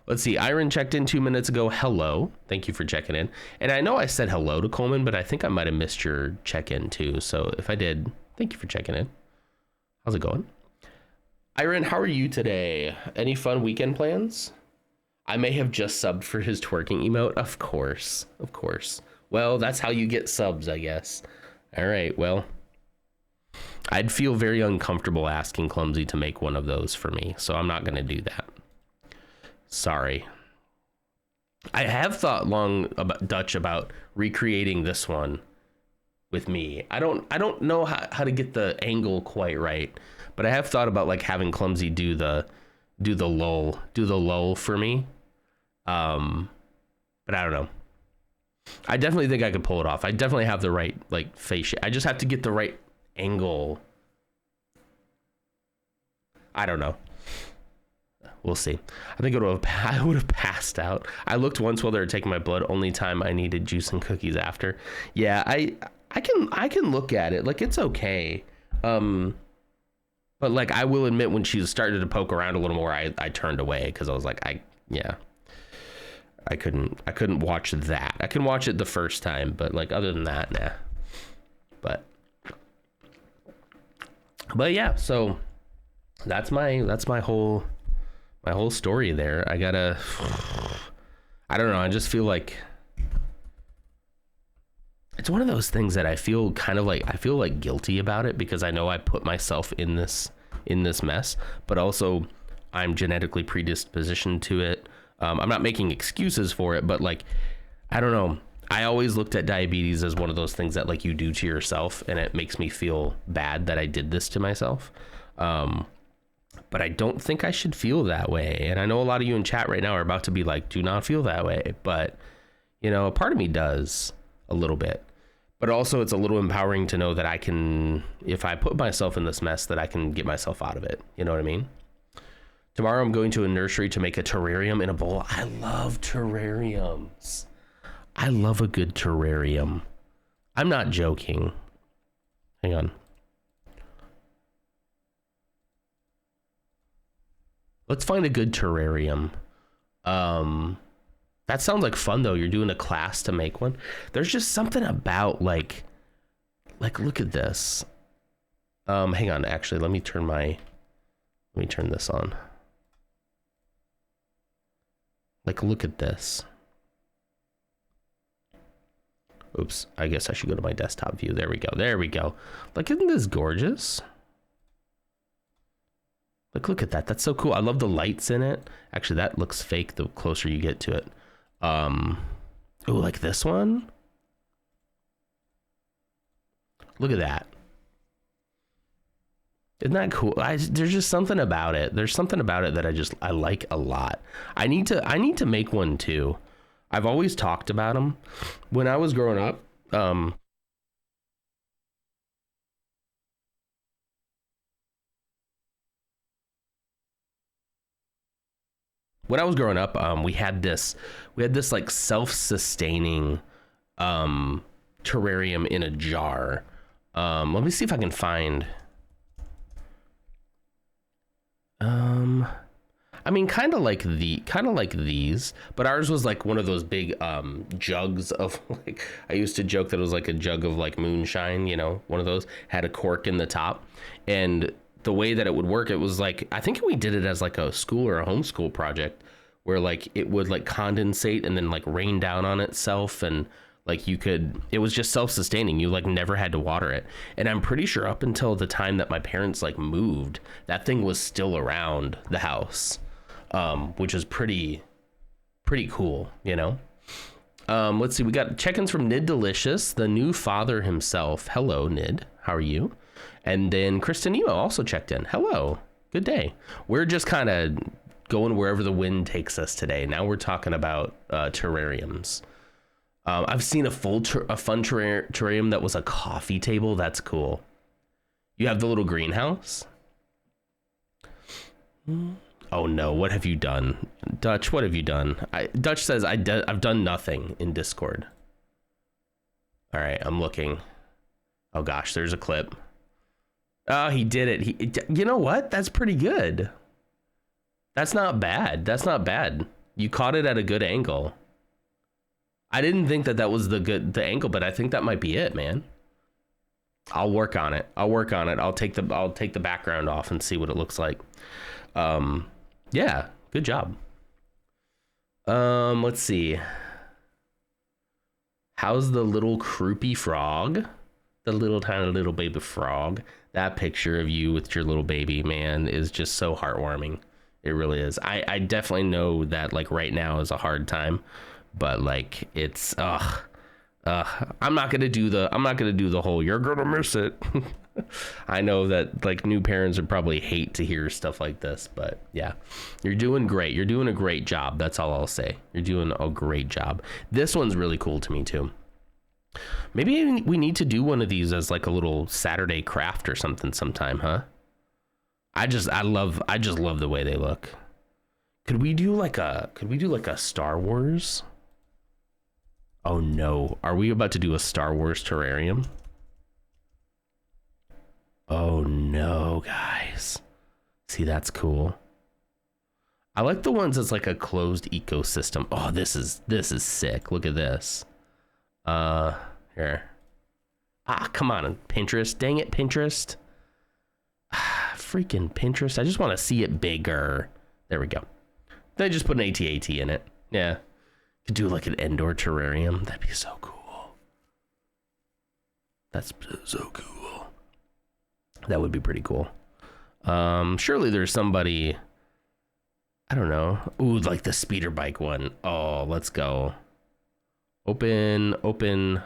Let's see. Iron checked in 2 minutes ago. Hello. Thank you for checking in. And I know I said hello to Coleman, but I think I might have missed your check-in too. So if I did, thank you for checking in. How's it going? Iron, how are you today? Any fun weekend plans? I may have just subbed for his twerking emote. Of course. Well, that's how you get subs, I guess. All right. Well, I'd feel very uncomfortable asking Clumsy to make one of those for me. So I'm not going to do that. Sorry. I have thought long about Dutch about recreating this one with me. I don't know how to get the angle quite right, but I have thought about like having Clumsy do the lull for me. But I don't know. I definitely think I could pull it off. I definitely have the right like face shape. I just have to get the right angle. I don't know. We'll see. I think I would have passed out. I looked once while they were taking my blood. Only time I needed juice and cookies after. Yeah, I can look at it. Like it's okay. But like I will admit when she started to poke around a little more, I turned away because I was like, I couldn't watch that. I can watch it the first time, but like other than that, nah. But yeah, so that's my whole story there. I don't know. I just feel like it's one of those things that I feel like guilty about it because I know I put myself in this mess, but also I'm genetically predispositioned to it. I'm not making excuses for it, but like, I don't know. I always looked at diabetes as one of those things that like you do to yourself, and it makes me feel bad that I did this to myself. But I don't think I should feel that way. And I know a lot of you in chat right now are about to be like, do not feel that way. But, you know, a part of me does a little bit. But also it's a little empowering to know that I can, if I put myself in this mess, that I can get myself out of it. You know what I mean? Tomorrow I'm going to a nursery to make a terrarium in a bowl. I love terrariums. I love a good terrarium. I'm not joking. Hang on. Let's find a good terrarium. That sounds like fun though. You're doing a class to make one. There's just something about like look at this. Hang on, actually, let me turn this on. Like, look at this. Oops, I guess I should go to my desktop view. There we go. Like, isn't this gorgeous? Like, look at that. That's so cool. I love the lights in it. Actually, that looks fake the closer you get to it. Oh, like this one? Look at that. Isn't that cool? There's just something about it. There's something about it that I like a lot. I need to make one too. I've always talked about them. When I was growing up, we had this like self-sustaining terrarium in a jar. Let me see if I can find. I mean, kind of like these, but ours was like one of those big jugs of like, I used to joke that it was like a jug of like moonshine, you know, one of those had a cork in the top. And the way that it would work, it was like, I think we did it as like a school or a homeschool project where like it would like condensate and then like rain down on itself, and like it was just self-sustaining. You like never had to water it. And I'm pretty sure up until the time that my parents like moved, that thing was still around the house. which is pretty cool, you know. Let's see, we got check-ins from Nid Delicious, the new father himself. Hello, Nid. How are you? And then Kristen Emo also checked in. Hello. Good day. We're just kind of going wherever the wind takes us today. Now we're talking about terrariums. I've seen a fun terrarium that was a coffee table. That's cool. You have the little greenhouse. Oh no, what have you done? Dutch, what have you done? Dutch says, I've done nothing in Discord. All right, I'm looking. Oh gosh, there's a clip. Oh, he did it. You know what? That's pretty good. That's not bad. That's not bad. You caught it at a good angle. I didn't think that was the angle, but I think that might be it, man. I'll work on it. I'll take the background off and see what it looks like. Yeah, good job. Let's see. How's the little croupy frog? The little tiny little baby frog. That picture of you with your little baby, man, is just so heartwarming. It really is. I definitely know that like right now is a hard time, but like it's I'm not gonna do the whole you're gonna miss it. I know that like new parents would probably hate to hear stuff like this, but yeah, you're doing great. You're doing a great job. That's all I'll say. You're doing a great job. This one's really cool to me too. Maybe we need to do one of these as like a little Saturday craft or something sometime, huh? I just love the way they look. Could we do like a Star Wars? Oh no, are we about to do a Star Wars terrarium? Oh no, guys. See, that's cool. I like the ones that's like a closed ecosystem. Oh, this is sick. Look at this. Here. Come on, Pinterest. Dang it, Pinterest. Freaking Pinterest. I just want to see it bigger. There we go. They just put an AT-AT in it. Yeah. Could do like an indoor terrarium. That'd be so cool. That's so cool. That would be pretty cool. Surely there's somebody, I don't know. Ooh, like the speeder bike one. Oh, let's go. Open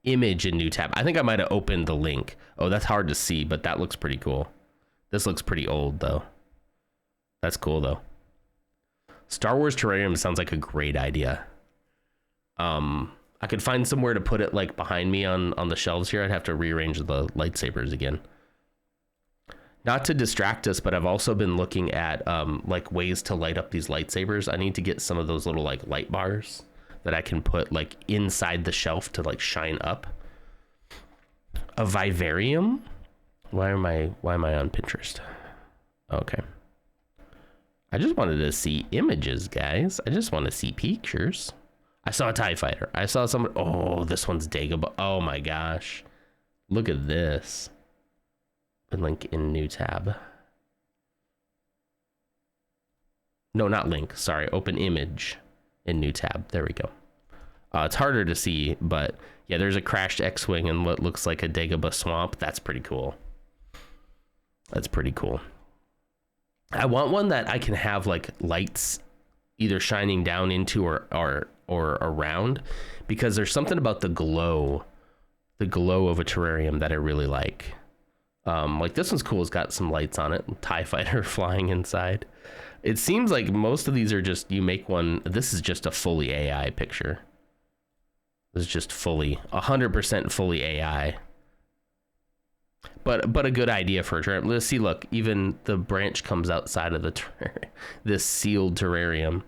image in new tab. I think I might have opened the link. Oh, that's hard to see, but that looks pretty cool. This looks pretty old though. That's cool though. Star Wars terrarium sounds like a great idea. I could find somewhere to put it like behind me on the shelves here. I'd have to rearrange the lightsabers again. Not to distract us, but I've also been looking at like ways to light up these lightsabers. I need to get some of those little like light bars that I can put like inside the shelf to like shine up. A vivarium? Why am I on Pinterest? Okay. I just wanted to see images, guys. I just want to see pictures. I saw a TIE fighter. I saw someone. Oh, this one's Dagobah. Oh my gosh. Look at this. Link in new tab. No, not link. Sorry. Open image in new tab. There we go. It's harder to see, but yeah, there's a crashed X-Wing and what looks like a Dagobah swamp. That's pretty cool. That's pretty cool. I want one that I can have like lights either shining down into or around, because there's something about the glow of a terrarium that I really like. Like this one's cool. It's got some lights on it. TIE fighter flying inside. It seems like most of these are just, you make one. This is just a fully AI picture. This is just 100% fully AI. But a good idea for a terrarium. Let's see, look, even the branch comes outside of the this sealed terrarium.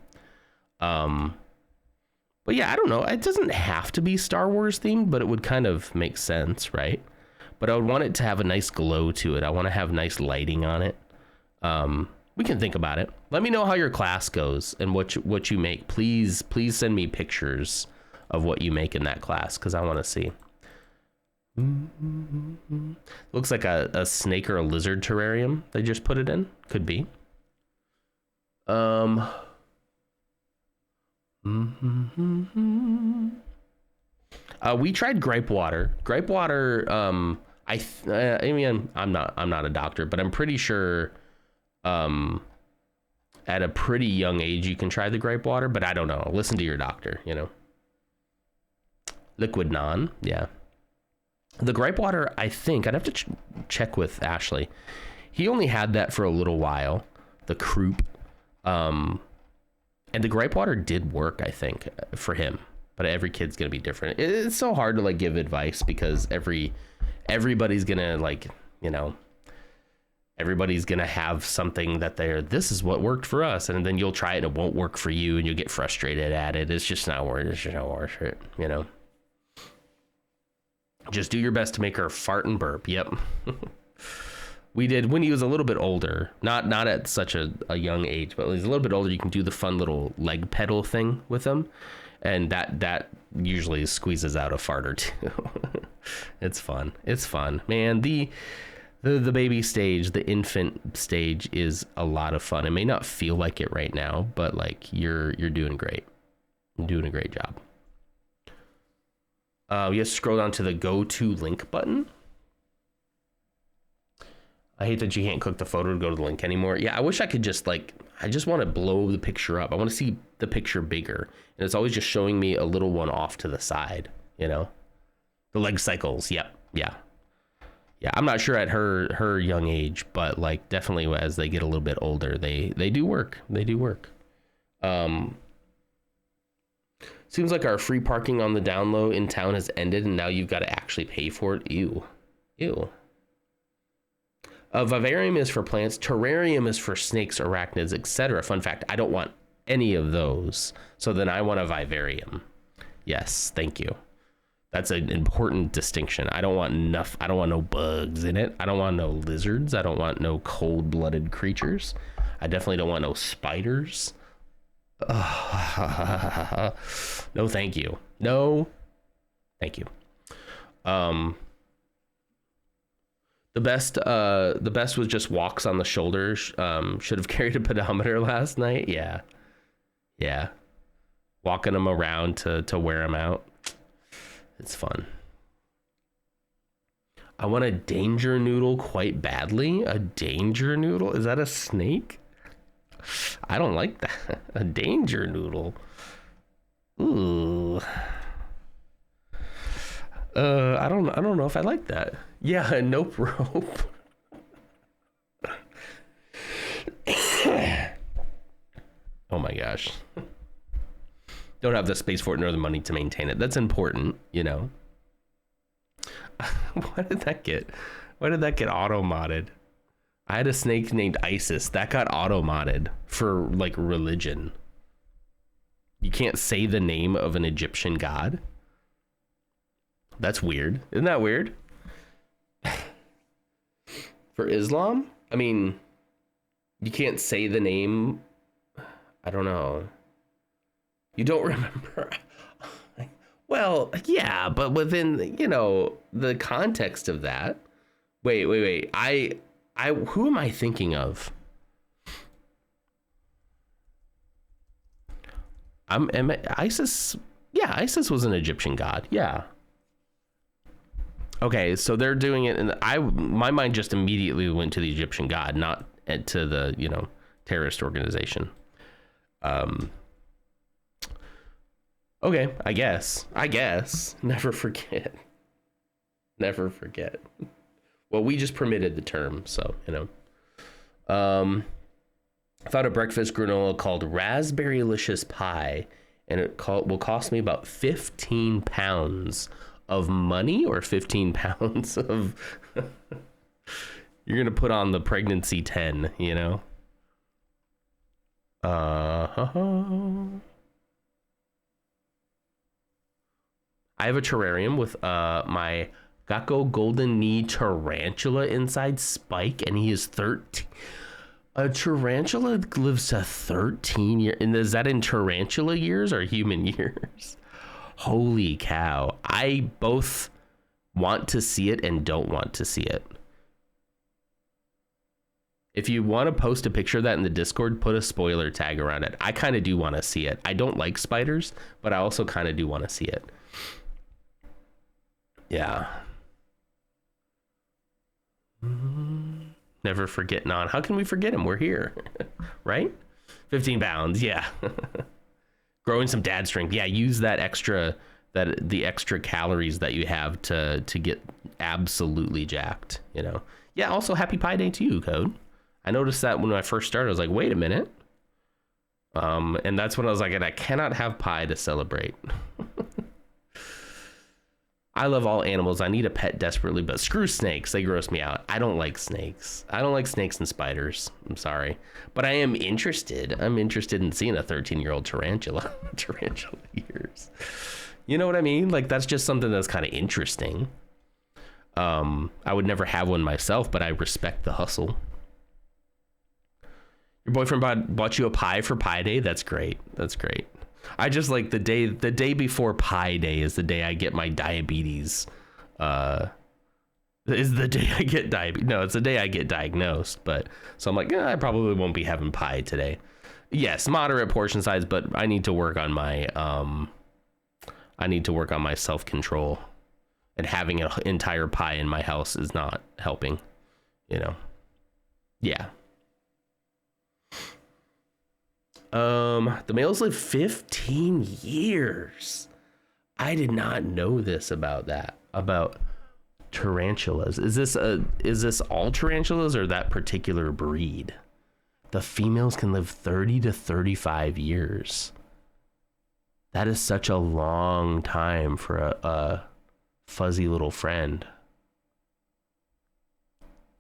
But yeah, I don't know. It doesn't have to be Star Wars themed, but it would kind of make sense, right? But I would want it to have a nice glow to it. I want to have nice lighting on it. We can think about it. Let me know how your class goes and what you make. Please send me pictures of what you make in that class, because I want to see. Looks like a snake or a lizard terrarium they just put it in. Could be. We tried gripe water. Gripe water. I mean, I'm not a doctor, but I'm pretty sure. at a pretty young age, you can try the gripe water, but I don't know. Listen to your doctor, you know. Liquid non, yeah. The gripe water, I think, I'd have to check with Ashley. He only had that for a little while, the croup. And the gripe water did work, I think, for him. But every kid's going to be different. It's so hard to, like, give advice because everybody's going to, like, you know, everybody's going to have something that this is what worked for us. And then you'll try it and it won't work for you and you'll get frustrated at it. It's just not worth it, you know. Just do your best to make her fart and burp. Yep. We did when he was a little bit older, not at such a young age, but when he's a little bit older, you can do the fun little leg pedal thing with him. And that usually squeezes out a fart or two. It's fun. It's fun, man. The baby stage, the infant stage is a lot of fun. It may not feel like it right now, but like you're doing great. You're doing a great job. You have to scroll down to the go to link button. I hate that you can't click the photo to go to the link anymore. Yeah, I wish I could just I just want to blow the picture up. I want to see the picture bigger. And it's always just showing me a little one off to the side, you know? The leg cycles. Yep. Yeah. Yeah, I'm not sure at her young age, but like definitely as they get a little bit older, they do work. They do work. Seems like our free parking on the down low in town has ended, and now you've got to actually pay for it. Ew. A vivarium is for plants. Terrarium is for snakes, arachnids, etc. Fun fact, I don't want any of those. So then I want a vivarium. Yes, thank you. That's an important distinction. I don't want no bugs in it. I don't want no lizards. I don't want no cold-blooded creatures. I definitely don't want no spiders. No, thank you. No, thank you. The best was just walks on the shoulders. Should have carried a pedometer last night. Yeah. Walking them around to wear them out. It's fun. I want a danger noodle quite badly. A danger noodle? Is that a snake? I don't like that. A danger noodle. Ooh. I don't know if I like that. Yeah, a nope rope. Oh my gosh. Don't have the space for it nor the money to maintain it. That's important, you know. Why did that get auto modded? I had a snake named Isis that got auto modded for like religion. You can't say the name of an Egyptian god. That's weird. Isn't that weird? For Islam? I mean, you can't say the name. I don't know. You don't remember? Well, yeah, but within, you know, the context of that. Wait. Who am I thinking of? ISIS. Yeah, ISIS was an Egyptian god. Yeah. Okay, so they're doing it, and my mind just immediately went to the Egyptian god, not to the, you know, terrorist organization. Okay, I guess. Never forget. Well, we just permitted the term, so, you know. I found a breakfast granola called Raspberry-licious Pie, and it will cost me about 15 pounds of money, or 15 pounds of... You're going to put on the pregnancy 10, you know? I have a terrarium with my Gakko Golden Knee Tarantula inside Spike, and he is 13. A tarantula lives to 13 years. And is that in tarantula years or human years? Holy cow. I both want to see it and don't want to see it. If you want to post a picture of that in the Discord, put a spoiler tag around it. I kind of do want to see it. I don't like spiders, but I also kind of do want to see it. Yeah. Never forget Non. How can we forget him? We're here, right? 15 pounds. Yeah. Growing some dad strength. Yeah. Use the extra calories that you have to get absolutely jacked, you know? Yeah. Also happy Pi Day to you, Code. I noticed that when I first started, I was like, wait a minute. And that's when I was like, and I cannot have pie to celebrate. I love all animals. I need a pet desperately, but screw snakes. They gross me out. I don't like snakes. I don't like snakes and spiders. I'm sorry. But I am interested. I'm interested in seeing a 13-year-old tarantula. Tarantula ears. You know what I mean? Like, that's just something that's kind of interesting. I would never have one myself, but I respect the hustle. Your boyfriend bought you a pie for Pi Day? That's great. That's great. I just like the day before Pi Day is the day I get my diabetes. Is the day I get diabetes. No, it's the day I get diagnosed. But so I'm like, I probably won't be having pie today. Yes, moderate portion size, but I need to work on my self-control. And having an entire pie in my house is not helping, you know. Yeah. The males live 15 years. I did not know this about tarantulas. Is this all tarantulas or that particular breed? The females can live 30 to 35 years. That is such a long time for a fuzzy little friend.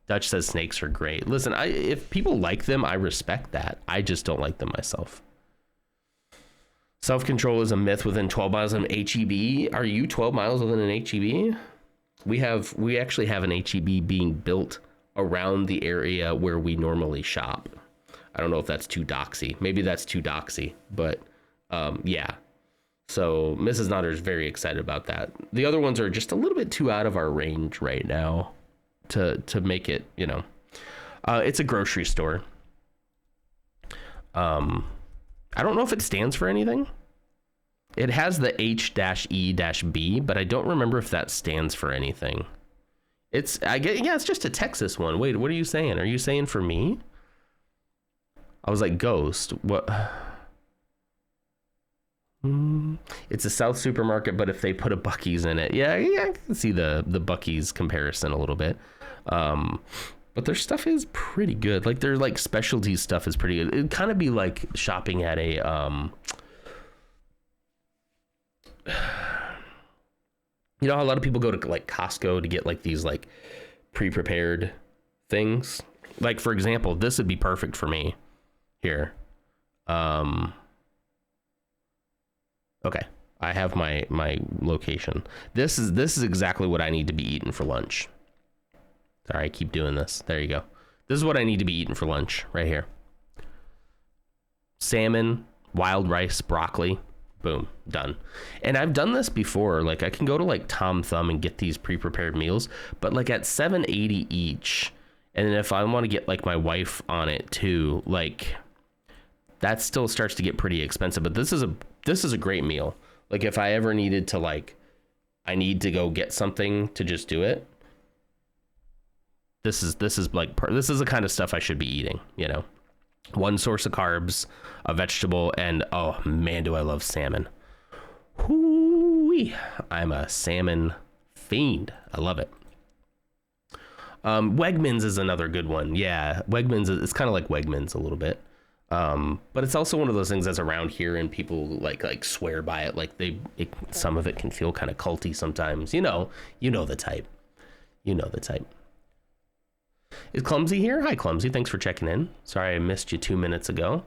Dutch says snakes are great. Listen, if people like them, I respect that. I just don't like them myself. Self-control is a myth within 12 miles of an HEB. Are you 12 miles within an HEB? We actually have an HEB being built around the area where we normally shop. I don't know if that's too doxy. Maybe that's too doxy, but yeah. So Mrs. Nodder is very excited about that. The other ones are just a little bit too out of our range right now to make it, you know. It's a grocery store. I don't know if it stands for anything. It has the H-E-B, but I don't remember if that stands for anything. It's just a Texas one. Wait, what are you saying? Are you saying for me? I was like, Ghost. What? It's a South supermarket, but if they put a Buc-ee's in it, yeah, I can see the Buc-ee's comparison a little bit. But their stuff is pretty good. Like their like specialty stuff is pretty good. It'd kind of be like shopping at a you know how a lot of people go to like Costco to get like these like pre-prepared things. Like for example, this would be perfect for me here. Okay, I have my location. This is exactly what I need to be eating for lunch. Sorry, I keep doing this. There you go. This is what I need to be eating for lunch right here. Salmon, wild rice, broccoli, boom, done. And I've done this before. Like I can go to like Tom Thumb and get these pre-prepared meals, but like at $7.80 each. And then if I want to get like my wife on it too, like that still starts to get pretty expensive. But this is a great meal. Like if I ever needed to like, I need to go get something to just do it. This is the kind of stuff I should be eating, you know. One source of carbs, a vegetable, and oh man, do I love salmon. Hoo-wee. I'm a salmon fiend. I love it. Wegmans is another good one. Yeah, Wegmans it's kind of like Wegmans a little bit. But it's also one of those things that's around here and people like swear by it. Like some of it can feel kind of culty sometimes. You know the type. You know the type. Is Clumsy here? Hi, Clumsy. Thanks for checking in. Sorry I missed you 2 minutes ago.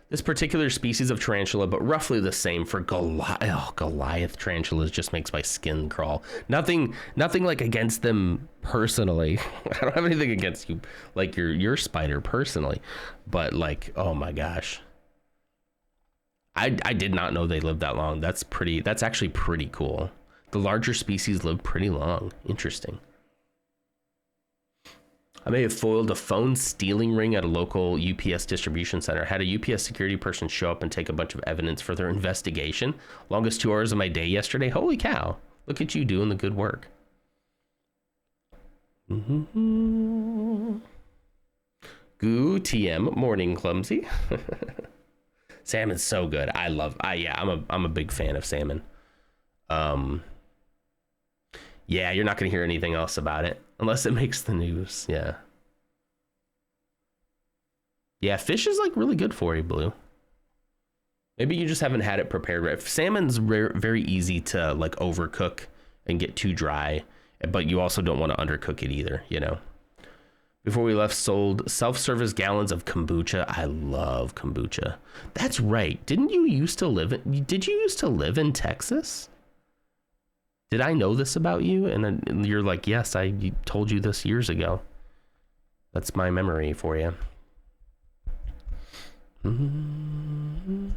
This particular species of tarantula, but roughly the same for Goliath tarantulas just makes my skin crawl. Nothing like against them personally. I don't have anything against you, like your spider personally, but like, oh my gosh. I did not know they lived that long. That's actually pretty cool. The larger species live pretty long. Interesting. I may have foiled a phone stealing ring at a local UPS distribution center. Had a UPS security person show up and take a bunch of evidence for their investigation. Longest 2 hours of my day yesterday. Holy cow. Look at you doing the good work. Mm-hmm. Goo TM morning clumsy. Salmon's so good. I'm a big fan of salmon. Yeah, you're not gonna hear anything else about it unless it makes the news. Yeah. Yeah, fish is like really good for you, Blue. Maybe you just haven't had it prepared right. Salmon's very easy to like overcook and get too dry, but you also don't want to undercook it either, you know. Before we left, sold self-service gallons of kombucha. I love kombucha. That's right. Did you used to live in Texas? Did I know this about you? And then you're like, yes, I told you this years ago. That's my memory for you. Mm-hmm.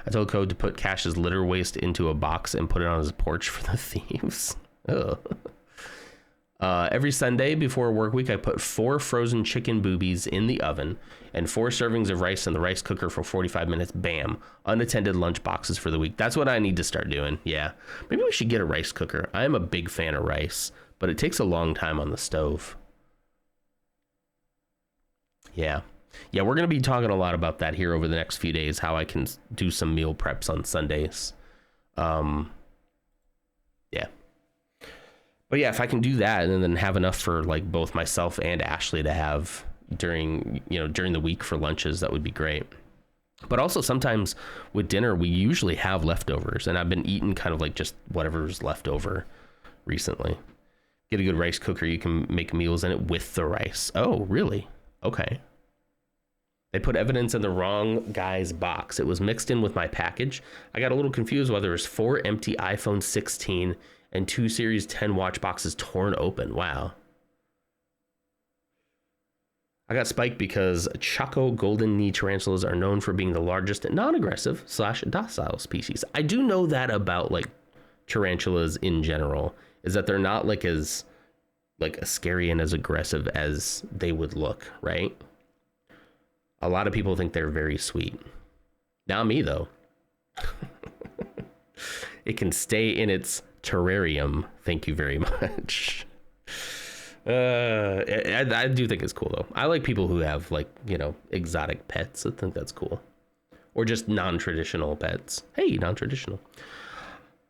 I told Code to put Cash's litter waste into a box and put it on his porch for the thieves. Oh. Every Sunday before a work week, I put 4 frozen chicken boobies in the oven and 4 servings of rice in the rice cooker for 45 minutes. Bam. Unattended lunch boxes for the week. That's what I need to start doing. Yeah. Maybe we should get a rice cooker. I am a big fan of rice, but it takes a long time on the stove. Yeah. Yeah, we're going to be talking a lot about that here over the next few days, how I can do some meal preps on Sundays. Yeah. But yeah, if I can do that and then have enough for like both myself and Ashley to have during the week for lunches, that would be great. But also sometimes with dinner, we usually have leftovers, and I've been eating kind of like just whatever's left over recently. Get a good rice cooker. You can make meals in it with the rice. Oh, really? Okay. They put evidence in the wrong guy's box. It was mixed in with my package. I got a little confused whether it was 4 empty iPhone 16 and 2 Series 10 watch boxes torn open. Wow. I got spiked because Chaco golden knee tarantulas are known for being the largest non-aggressive / docile species. I do know that about like tarantulas in general, is that they're not like as scary and as aggressive as they would look, right? A lot of people think they're very sweet. Not me, though. It can stay in its terrarium. Thank you very much. I do think it's cool, though. I like people who have, like, exotic pets. I think that's cool. Or just non-traditional pets. Hey, non-traditional.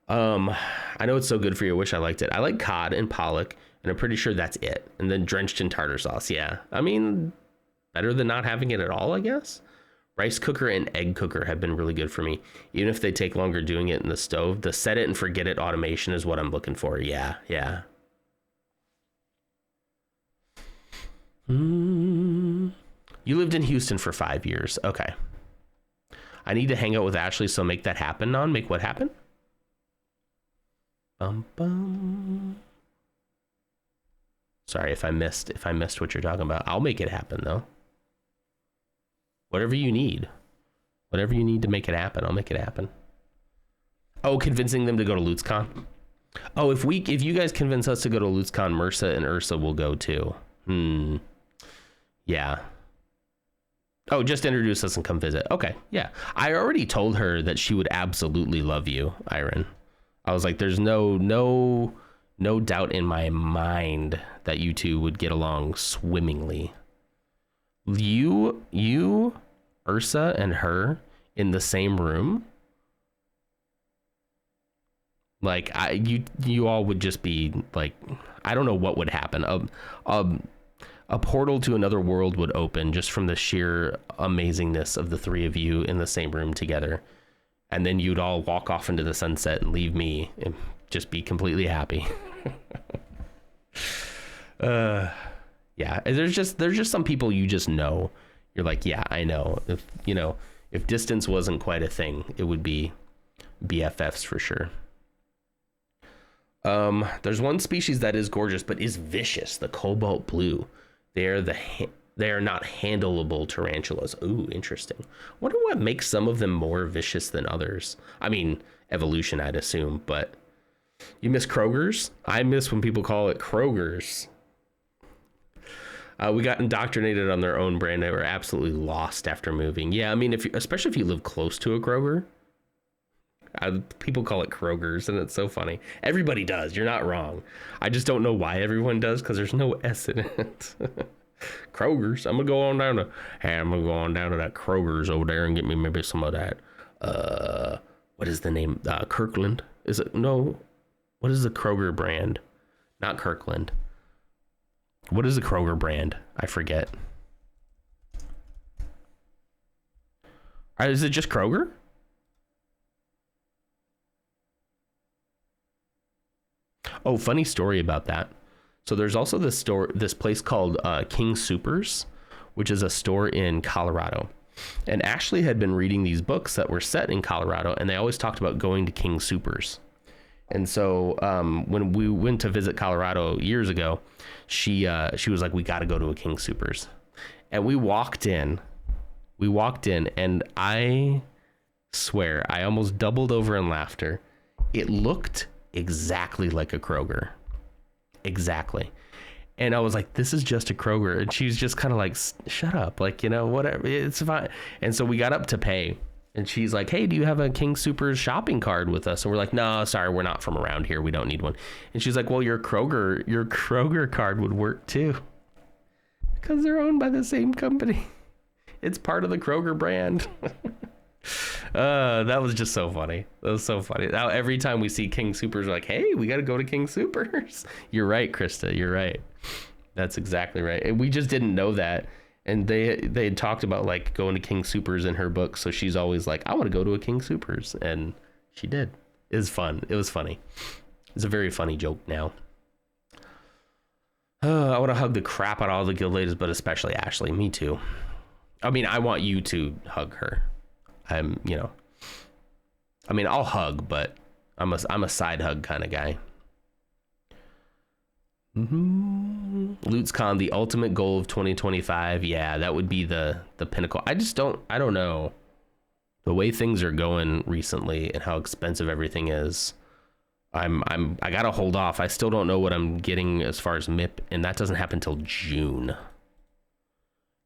I know it's so good for you. I wish I liked it. I like cod and pollock, and I'm pretty sure that's it. And then drenched in tartar sauce. Yeah. I mean, better than not having it at all, I guess. Rice cooker and egg cooker have been really good for me. Even if they take longer doing it in the stove, the set it and forget it automation is what I'm looking for. Yeah. You lived in Houston for 5 years. Okay. I need to hang out with Ashley, so make that happen. Make what happen? Sorry if I missed what you're talking about. I'll make it happen, though. Whatever you need to make it happen, I'll make it happen. Oh, convincing them to go to LutzCon. Oh, if you guys convince us to go to LutzCon, Mersa and Ursa will go too. Yeah. Oh, just introduce us and come visit. Okay, yeah. I already told her that she would absolutely love you, Iron. I was like, there's no doubt in my mind that you two would get along swimmingly. You, Ursa, and her in the same room. Like, you all would just be like, I don't know what would happen. A portal to another world would open just from the sheer amazingness of the three of you in the same room together. And then you'd all walk off into the sunset and leave me and just be completely happy. Yeah, there's just some people you just know. You're like, yeah, I know. If distance wasn't quite a thing, it would be BFFs for sure. There's one species that is gorgeous but is vicious, the cobalt blue. They are not handleable tarantulas. Ooh, interesting. Wonder what makes some of them more vicious than others. I mean, evolution, I'd assume, but you miss Kroger's? I miss when people call it Kroger's. We got indoctrinated on their own brand. They were absolutely lost after moving. Yeah, I mean, especially if you live close to a Kroger. People call it Kroger's, and it's so funny. Everybody does. You're not wrong. I just don't know why everyone does, because there's no S in it. Kroger's. I'm gonna go on down to that Kroger's over there and get me maybe some of that. What is the name? Kirkland. Is it? No. What is the Kroger brand? Not Kirkland. What is the Kroger brand? I forget. Is it just Kroger? Oh, funny story about that. So there's also this place called King Soopers, which is a store in Colorado. And Ashley had been reading these books that were set in Colorado, and they always talked about going to King Soopers. And so when we went to visit Colorado years ago, she was like, we got to go to a King Soopers. And we walked in, and I swear I almost doubled over in laughter. It looked exactly like a Kroger. Exactly. And I was like, this is just a Kroger. And she's just kind of like, shut up. Like, whatever. It's fine. And so we got up to pay. And she's like, hey, do you have a King Soopers shopping card with us? And we're like, no, sorry, we're not from around here. We don't need one. And she's like, well, your Kroger card would work too. Because they're owned by the same company. It's part of the Kroger brand. That was just so funny. That was so funny. Now, every time we see King Soopers, we're like, hey, we got to go to King Soopers. You're right, Krista. You're right. That's exactly right. And we just didn't know that. And they had talked about like going to King Soopers in her book. So she's always like, I want to go to a King Soopers. And she did. It was fun. It was funny. It's a very funny joke now. I want to hug the crap out of all the guild ladies, but especially Ashley. Me too. I mean, I want you to hug her. I'll hug, but I'm a side hug kind of guy. LootsCon, the ultimate goal of 2025. Yeah, that would be the pinnacle. I don't know. The way things are going recently and how expensive everything is, I gotta hold off. I still don't know what I'm getting as far as MIP, and that doesn't happen till June.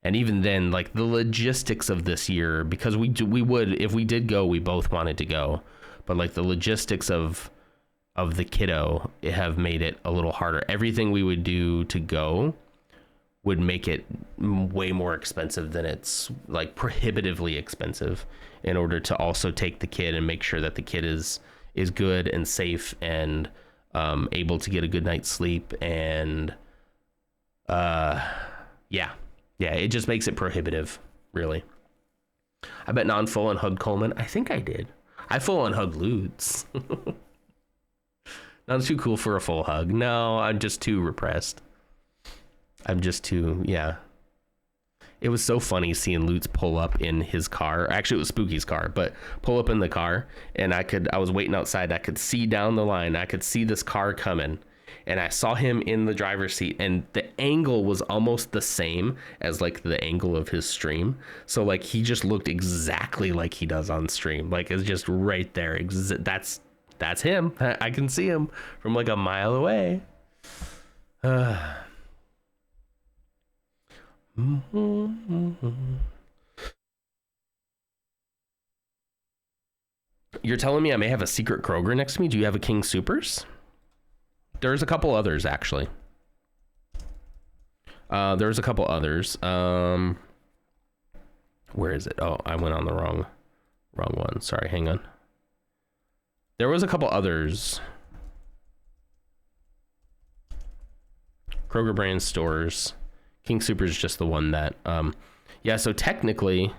And even then, like the logistics of this year, because we would, if we did go, we both wanted to go, but like the logistics of the kiddo have made it a little harder. Everything we would do to go would make it way more expensive than it's like prohibitively expensive in order to also take the kid and make sure that the kid is good and safe and able to get a good night's sleep. And yeah, it just makes it prohibitive, really. I bet non full on hugged Coleman. I think I did. I full on hugged Lutz. Not too cool for a full hug. No, I'm just too repressed. I'm just too, yeah. It was so funny seeing Lutz pull up in his car. Actually, it was Spooky's car, but pull up in the car, and I was waiting outside. I could see down the line. I could see this car coming, and I saw him in the driver's seat, and the angle was almost the same as like the angle of his stream. So like he just looked exactly like he does on stream. Like it's just right there. That's him. I can see him from like a mile away. You're telling me I may have a secret Kroger next to me? Do you have a King Soopers? There's a couple others, actually. There's a couple others. Where is it? Oh, I went on the wrong one. Sorry, hang on. There was a couple others. Kroger brand stores. King Soopers is just the one that, yeah, so technically,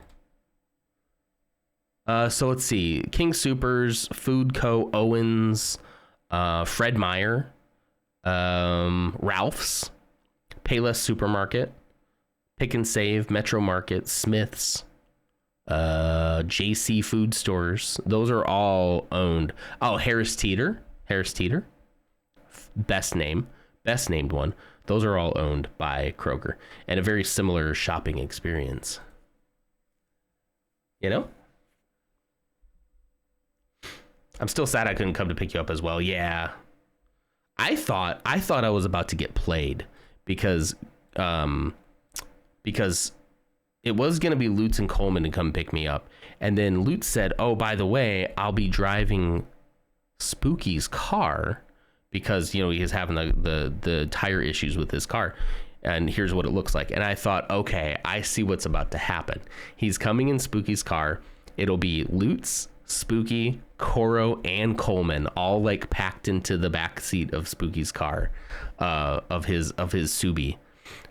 so let's see. King Soopers, Food Co., Owens, Fred Meyer, Ralph's, Payless Supermarket, Pick and Save, Metro Market, Smith's, JC Food Stores. Those are all owned. Oh, Harris Teeter, best named one. Those are all owned by Kroger, and a very similar shopping experience. You know? I'm still sad I couldn't come to pick you up as well. Yeah. I thought I was about to get played because it was going to be Lutz and Coleman to come pick me up. And then Lutz said, oh, by the way, I'll be driving Spooky's car because, you know, he's having the tire issues with his car. And here's what it looks like. And I thought, okay, I see what's about to happen. He's coming in Spooky's car. It'll be Lutz, Spooky, Koro, and Coleman all like packed into the back seat of Spooky's car, of his Subi.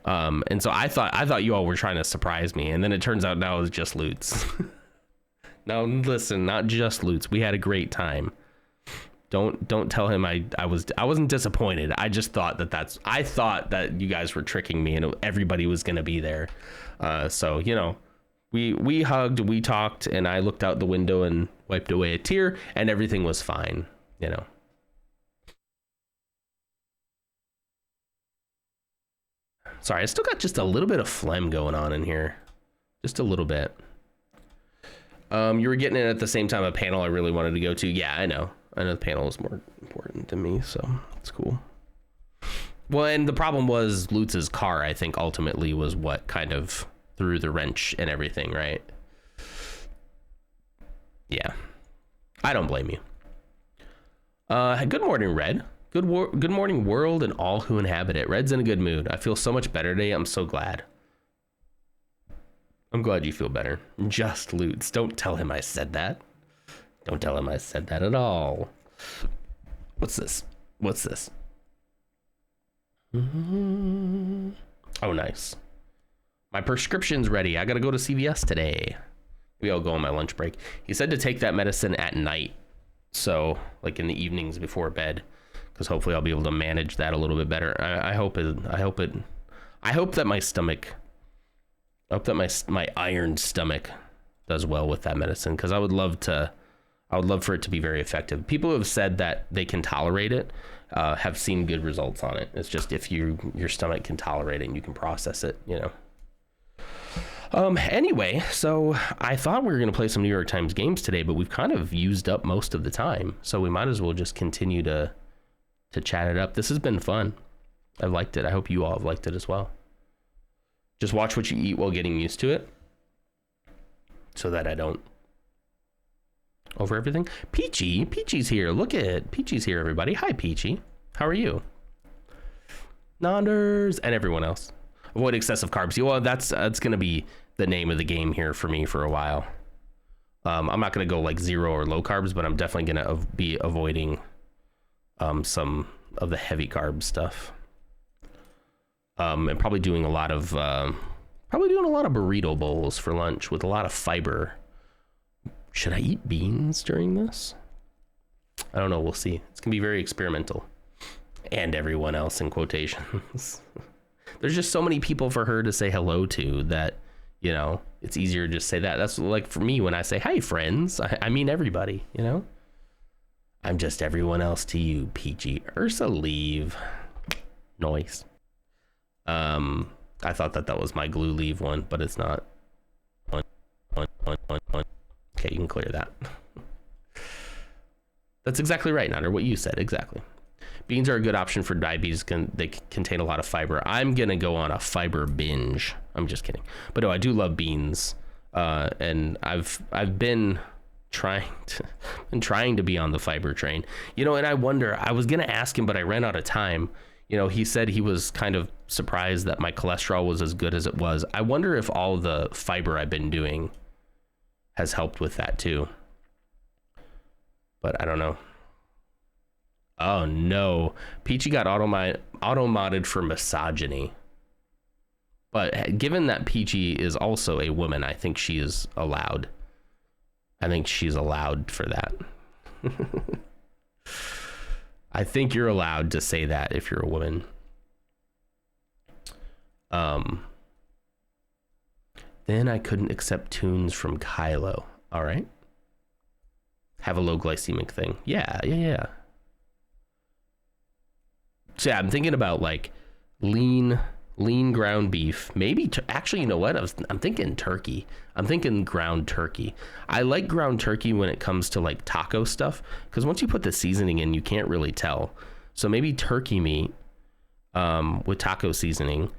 And so I thought you all were trying to surprise me, and then it turns out now it was just Lutz. Now listen, not just Lutz. We had a great time. Don't tell him I wasn't disappointed. I just thought I thought that you guys were tricking me and everybody was gonna be there. So you know, we hugged, we talked, and I looked out the window and wiped away a tear, and everything was fine. You know. Sorry, I still got just a little bit of phlegm going on in here, just a little bit. You were getting in at the same time a panel I really wanted to go to. Yeah, I know the panel is more important to me, so it's cool. Well, and the problem was Lutz's car, I think, ultimately was what kind of threw the wrench and everything, right? Yeah, I don't blame you. Good morning, Red. Good morning, world, and all who inhabit it. Red's in a good mood. I feel so much better today. I'm so glad. I'm glad you feel better. Just Lutz. Don't tell him I said that. Don't tell him I said that at all. What's this? What's this? Oh, nice. My prescription's ready. I gotta go to CVS today. Maybe I'll go on my lunch break. He said to take that medicine at night. So, like in the evenings before bed. Because hopefully I'll be able to manage that a little bit better. I hope that my stomach... I hope that my iron stomach does well with that medicine, because I would love for it to be very effective. People who have said that they can tolerate it have seen good results on it. It's just if your stomach can tolerate it and you can process it, you know. Anyway, so I thought we were going to play some New York Times games today, but we've kind of used up most of the time, so we might as well just continue to chat it up. This has been fun. I've liked it. I hope you all have liked it as well. Just watch what you eat while getting used to it, so that I don't over everything. Peachy's here. Look at Peachy's here, everybody. Hi, Peachy. How are you? Nonders and everyone else. Avoid excessive carbs. Well, that's going to be the name of the game here for me for a while. I'm not going to go like zero or low carbs, but I'm definitely going to be avoiding some of the heavy carb stuff. And probably doing a lot of burrito bowls for lunch with a lot of fiber. Should I eat beans during this? I don't know. We'll see. It's gonna be very experimental. And everyone else in quotations. There's just so many people for her to say hello to that, you know, it's easier to just say that. That's like for me when I say, hi, friends, I mean everybody, you know? I'm just everyone else to you, Peachy. Ursa, leave. Noise. I thought that was my glue leave one, but it's not. Okay, you can clear that. That's exactly right, Nader, what you said, exactly. Beans are a good option for diabetes. They contain a lot of fiber. I'm gonna go on a fiber binge. I'm just kidding, but no, I do love beans, and I've been trying to be on the fiber train, you know. And I wonder, I was gonna ask him, but I ran out of time. You know, he said he was kind of surprised that my cholesterol was as good as it was. I wonder if all the fiber I've been doing has helped with that too. But I don't know. Oh no, Peachy got auto-modded for misogyny. But given that Peachy is also a woman, I think she is allowed. I think she's allowed for that. I think you're allowed to say that if you're a woman. Then I couldn't accept tunes from Kylo. All right. Have a low glycemic thing. Yeah. So yeah, I'm thinking about like lean ground beef. Maybe actually, you know what? I'm thinking turkey. I'm thinking ground turkey. I like ground turkey when it comes to like taco stuff, because once you put the seasoning in, you can't really tell. So maybe turkey meat with taco seasoning,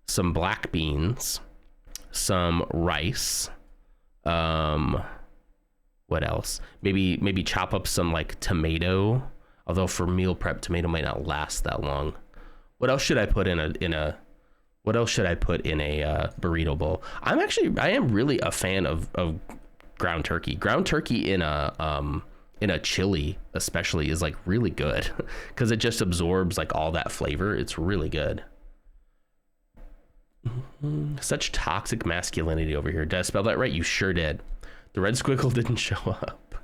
some black beans, some rice. What else? Maybe chop up some like tomato. Although for meal prep, tomato might not last that long. What else should I put in a burrito bowl? I am really a fan of ground turkey. Ground turkey in a chili especially is like really good because it just absorbs like all that flavor. It's really good. Such toxic masculinity over here. Did I spell that right? You sure did. The red squiggle didn't show up.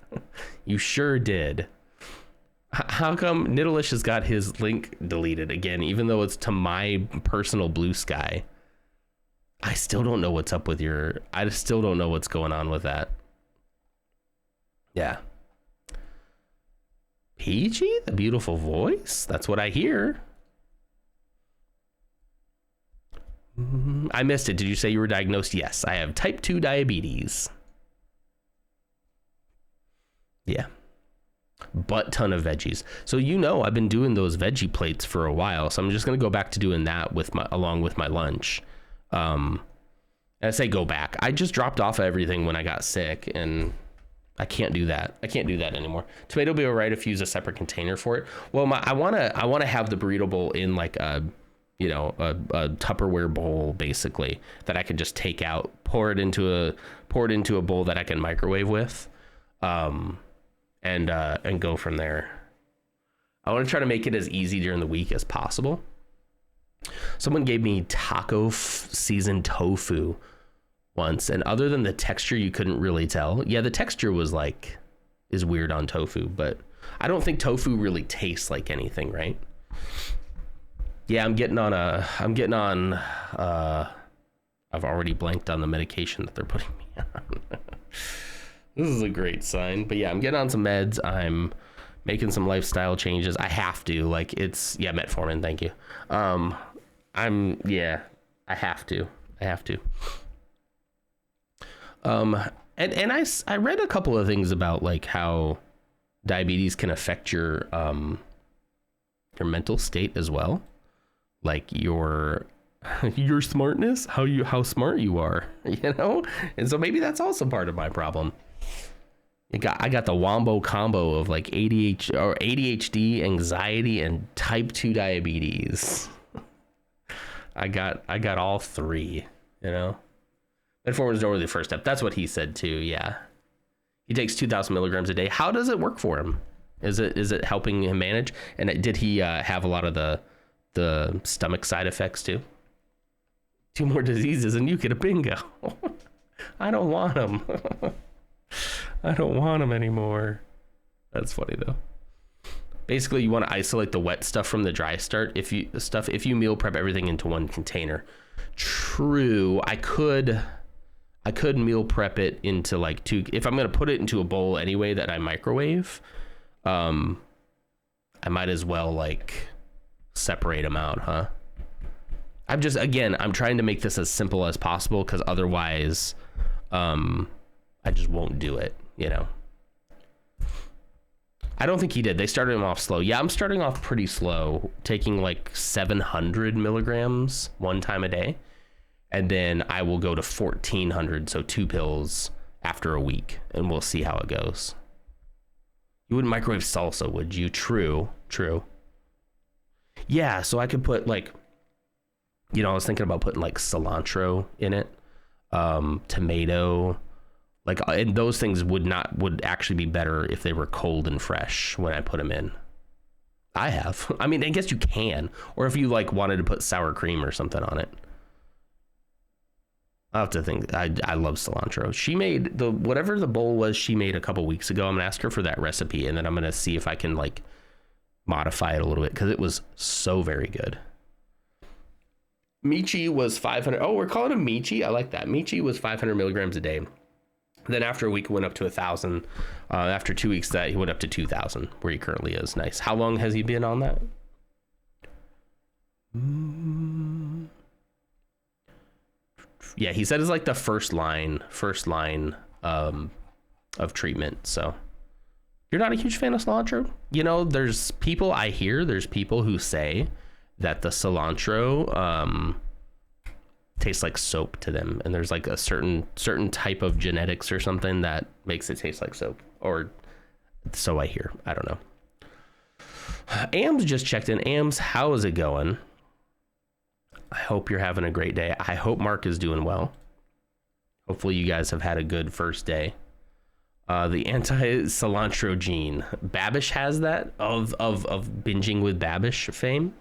You sure did. How come Niddleish has got his link deleted again, even though it's to my personal Blue Sky? I still don't know what's up with I still don't know what's going on with that. Yeah. Peachy, the beautiful voice. That's what I hear. I missed it. Did you say you were diagnosed? Yes, I have type 2 diabetes. Yeah. Butt ton of veggies. So I've been doing those veggie plates for a while, so I'm just gonna go back to doing that along with my lunch. I say go back. I just dropped off everything when I got sick, and I can't do that. I can't do that anymore. Tomato will be all right if you use a separate container for it. Well, I wanna have the burrito bowl in like a Tupperware bowl, basically, that I can just take out, pour it into a bowl that I can microwave with, and go from there. I want to try to make it as easy during the week as possible. Someone gave me taco seasoned tofu once, and other than the texture, you couldn't really tell. Yeah, the texture is weird on tofu, but I don't think tofu really tastes like anything, right? Yeah, I've already blanked on the medication that they're putting me on. This is a great sign. But yeah, I'm getting on some meds. I'm making some lifestyle changes. I have to. Metformin, thank you. I have to. And I read a couple of things about like how diabetes can affect your mental state as well. Like your smartness, how smart you are, and so maybe that's also part of my problem. I got the wombo combo of like ADHD, anxiety, and type 2 diabetes. I got all three, Metformin is normally the first step. That's what he said too. Yeah, he takes 2,000 milligrams a day. How does it work for him? Is it helping him manage? And did he have a lot of the stomach side effects too? 2 more diseases and you get a bingo. I don't want them. I don't want them anymore. That's funny though. Basically, you want to isolate the wet stuff from the dry stuff. If you meal prep everything into one container. True, I could meal prep it into like 2. If I'm gonna put it into a bowl anyway that I microwave, I might as well like separate them out, huh? I'm trying to make this as simple as possible because otherwise, I just won't do it, I don't think he did. They started him off slow. Yeah, I'm starting off pretty slow, taking like 700 milligrams one time a day. And then I will go to 1,400, so 2 pills after a week, and we'll see how it goes. You wouldn't microwave salsa, would you? True. Yeah, so I could put like, I was thinking about putting like cilantro in it, tomato, and those things would actually be better if they were cold and fresh when I put them in. I guess you can, or if you like wanted to put sour cream or something on it. I'll have to think. I love cilantro. She made whatever the bowl was she made a couple weeks ago. I'm gonna ask her for that recipe, and then I'm gonna see if I can like modify it a little bit because it was so very good. Michi was 500. Oh, we're calling him Michi. I like that. Michi was 500 milligrams a day. Then after a week, it went up to 1,000. After 2 weeks, that he went up to 2,000, where he currently is. Nice. How long has he been on that? Yeah, he said it's like the first line of treatment. So you're not a huge fan of cilantro? There's people who say that the cilantro tastes like soap to them, and there's like a certain type of genetics or something that makes it taste like soap, or so I hear. I don't know. Ams just checked in. Ams, how is it going? I hope you're having a great day. I hope Mark is doing well. Hopefully you guys have had a good first day. The anti-cilantro gene. Babish has that of binging with Babish fame.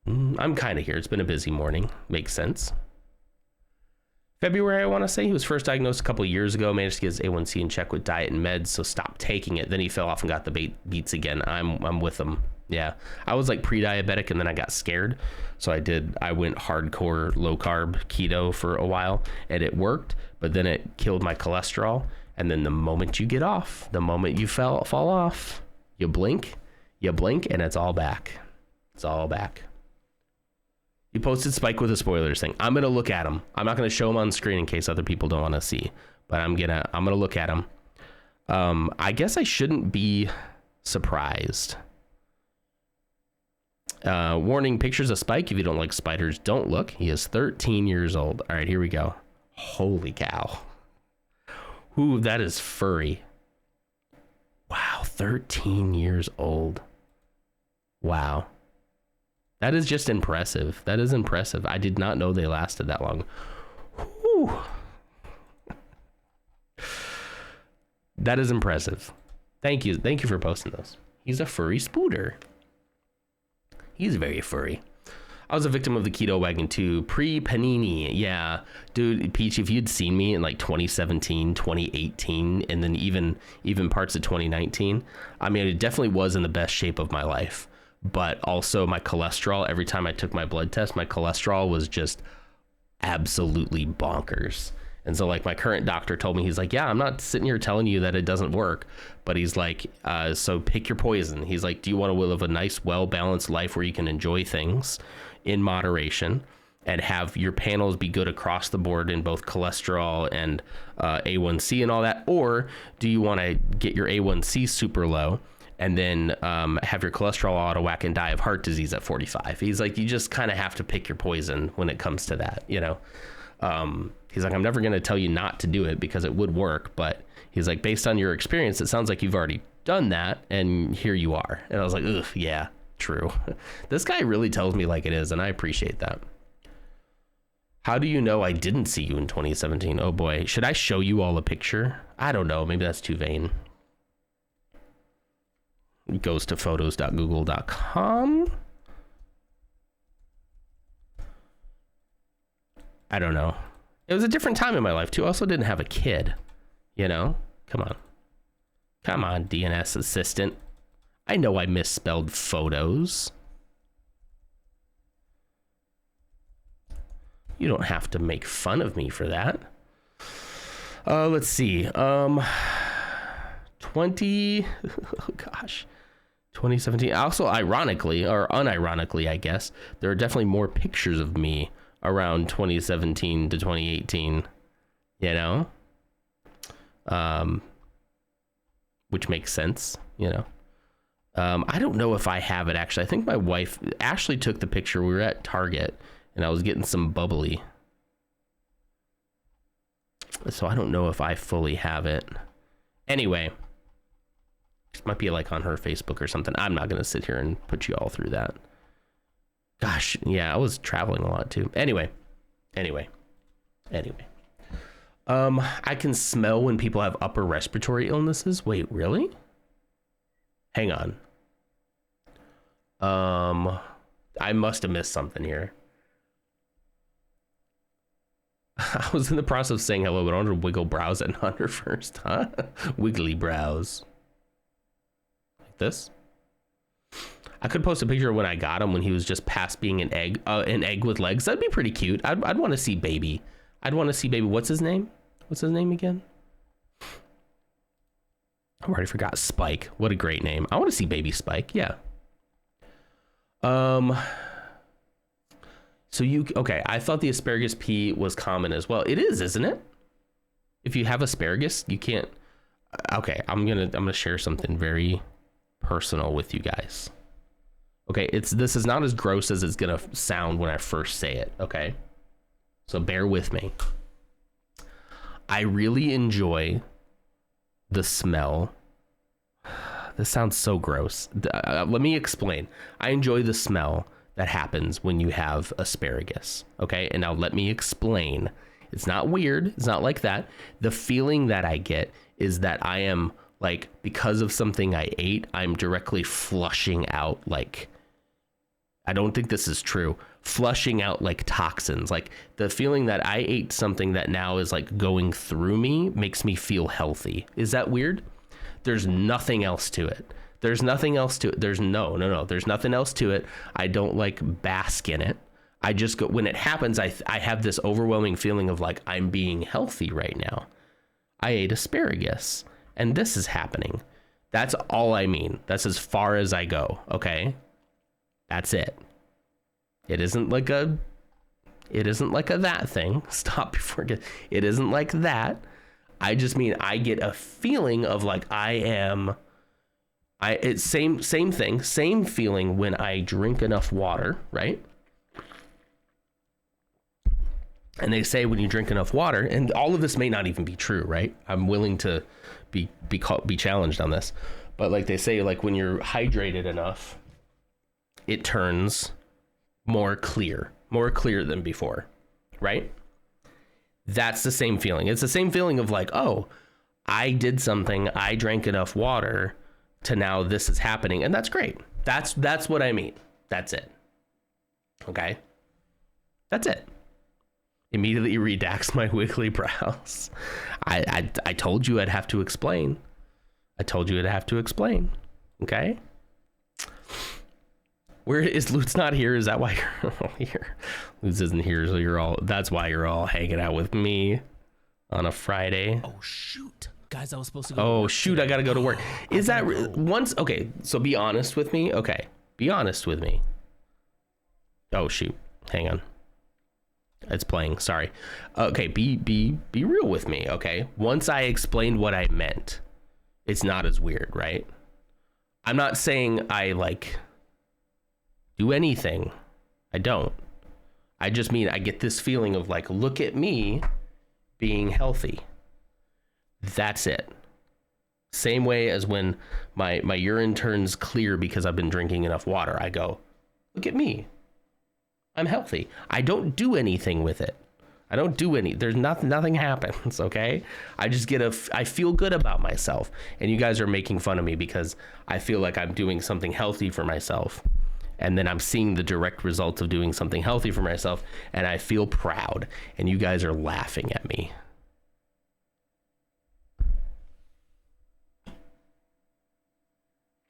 I'm kind of here. It's been a busy morning. Makes sense. February, I want to say. He was first diagnosed a couple of years ago. Managed to get his A1C in check with diet and meds, so stopped taking it. Then he fell off and got the beats again. I'm with him. Yeah. I was like pre-diabetic, and then I got scared. So I went hardcore low carb keto for a while, and it worked, but then it killed my cholesterol. And then the moment you get off, the moment you fall off, you blink, and it's all back. It's all back. You posted Spike with the spoilers thing. I'm going to look at him. I'm not going to show him on screen in case other people don't want to see, but I'm going to look at him. I guess I shouldn't be surprised. Warning, pictures of Spike. If you don't like spiders, don't look. He is 13 years old. All right, here we go. Holy cow. Ooh, that is furry. Wow, 13 years old. Wow. That is just impressive. That is impressive. I did not know they lasted that long. Whew. That is impressive. Thank you. Thank you for posting those. He's a furry spooter. He's very furry. I was a victim of the keto wagon too. Pre-panini. Yeah. Dude, Peach, if you'd seen me in like 2017, 2018, and then even parts of 2019, I mean, it definitely was in the best shape of my life. But also my cholesterol, every time I took my blood test, my cholesterol was just absolutely bonkers. And so like my current doctor told me, he's like, yeah, I'm not sitting here telling you that it doesn't work, but he's like, so pick your poison. He's like, do you want to live a nice, well-balanced life where you can enjoy things in moderation and have your panels be good across the board in both cholesterol and A1C and all that? Or do you want to get your A1C super low and then have your cholesterol out of whack and die of heart disease at 45. He's like, you just kind of have to pick your poison when it comes to that, you know? He's like, I'm never going to tell you not to do it because it would work. But he's like, based on your experience, it sounds like you've already done that. And here you are. And I was like, ugh, yeah, true. This guy really tells me like it is. And I appreciate that. How do you know I didn't see you in 2017? Oh boy. Should I show you all a picture? I don't know. Maybe that's too vain. Goes to photos.google.com. I don't know. It was a different time in my life too. I also didn't have a kid, you know? Come on, DNS assistant. I know I misspelled photos. You don't have to make fun of me for that. Let's see. 2017. Also, ironically, or unironically, I guess, there are definitely more pictures of me around 2017 to 2018, you know? Which makes sense, you know? I don't know if I have it, actually. I think my wife, Ashley, took the picture. We were at Target, and I was getting some bubbly. So I don't know if I fully have it. Anyway. It might be like on her Facebook or something. I'm not going to sit here and put you all through that. Gosh, yeah, I was traveling a lot too. Anyway. I can smell when people have upper respiratory illnesses. Wait, really? Hang on. I must have missed something here. I was in the process of saying hello, but I wanted to wiggle brows at Hunter first, huh? Wiggly brows. This. I could post a picture of when I got him when he was just past being an egg with legs. That'd be pretty cute. I'd want to see baby. What's his name? What's his name again? I already forgot. Spike. What a great name. I want to see baby Spike. Yeah. So okay. I thought the asparagus pea was common as well. It is, isn't it? If you have asparagus, you can't. Okay. I'm gonna share something very personal with you guys. Okay, this is not as gross as it's gonna sound when I first say it, okay? So bear with me. I really enjoy the smell. This sounds so gross. Let me explain. I enjoy the smell that happens when you have asparagus, okay? And now let me explain. It's not weird. It's not like that. The feeling that I get is that I am, like, because of something I ate, I'm directly flushing out, like, I don't think this is true, flushing out like toxins. Like the feeling that I ate something that now is like going through me makes me feel healthy. Is that weird? There's nothing else to it. There's nothing else to it. There's no. There's nothing else to it. I don't like bask in it. I just go, when it happens, I have this overwhelming feeling of like, I'm being healthy right now. I ate asparagus and this is happening. That's all I mean. That's as far as I go. Okay. That's it. It isn't like a that thing. Stop before it isn't like that. I just mean I get a feeling of like it's same thing, same feeling when I drink enough water, right? And they say when you drink enough water, and all of this may not even be true, right? I'm willing to be challenged on this, but like they say, like when you're hydrated enough, it turns more clear than before, right? That's the same feeling. It's the same feeling of like, oh, I did something, I drank enough water to now this is happening, and that's great. That's what I mean. That's it. Okay? That's it. Immediately redax my wiggly brows. I told you I'd have to explain. Okay? Where is Lutz not here? Is that why you're all here? Lutz isn't here, so that's why you're all hanging out with me on a Friday. Oh shoot. Guys, I was supposed to go. Oh shoot, I gotta go to work. Is that once? Okay, so be honest with me. Okay, be honest with me. Oh shoot, hang on. It's playing. Sorry. Okay, be real with me. Okay, once I explained what I meant, it's not as weird, right? I'm not saying I like do anything. I don't. I just mean I get this feeling of like, look at me being healthy. That's it. Same way as when my urine turns clear because I've been drinking enough water. I go, look at me. I'm healthy. I don't do anything with it. There's nothing happens, okay? I just I feel good about myself. And you guys are making fun of me because I feel like I'm doing something healthy for myself. And then I'm seeing the direct results of doing something healthy for myself. And I feel proud. And you guys are laughing at me.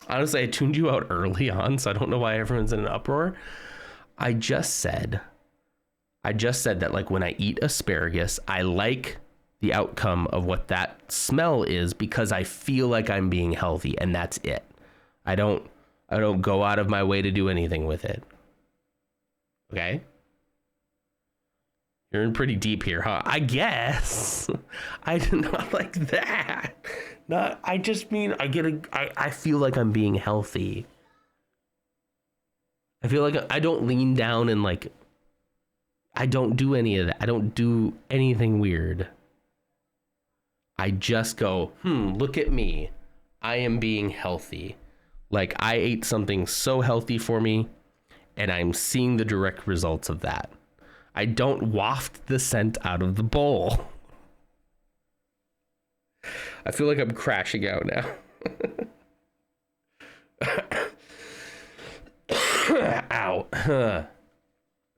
Honestly, I tuned you out early on, so I don't know why everyone's in an uproar. I just said that like when I eat asparagus, I like the outcome of what that smell is because I feel like I'm being healthy, and that's it. I don't go out of my way to do anything with it. Okay? You're in pretty deep here, huh? I guess. I do not like that. I just mean I feel like I'm being healthy. I feel like I don't lean down and like, I don't do any of that. I don't do anything weird. I just go, look at me. I am being healthy. Like I ate something so healthy for me and I'm seeing the direct results of that. I don't waft the scent out of the bowl. I feel like I'm crashing out now. Ow.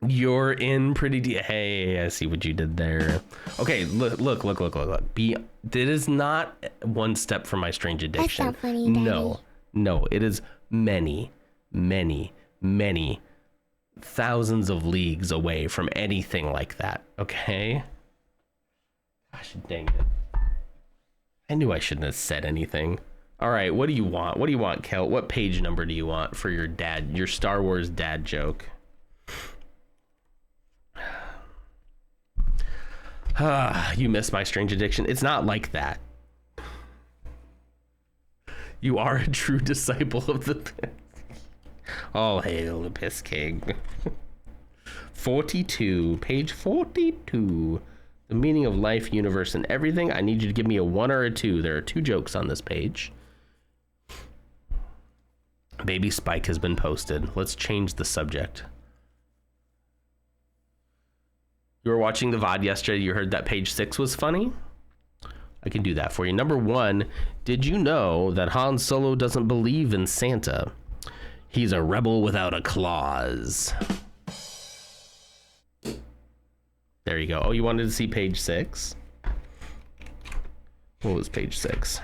You're in pretty deep. Hey, I see what you did there. Okay, look. That is not one step from my strange addiction. That's not funny, Daddy. No, it is many thousands of leagues away from anything like that. Okay? Gosh dang it. I knew I shouldn't have said anything. All right, what do you want? What do you want, Kel? What page number do you want for your Star Wars dad joke? You miss my strange addiction. It's not like that. You are a true disciple of the... All hail the Piss King. 42, page 42. The meaning of life, universe, and everything. I need you to give me a 1 or a 2. There are 2 jokes on this page. Baby Spike has been posted. Let's change the subject. You were watching the VOD yesterday. You heard that page 6 was funny? I can do that for you. Number 1, did you know that Han Solo doesn't believe in Santa? He's a rebel without a clause. There you go. Oh, you wanted to see page 6? What was page 6?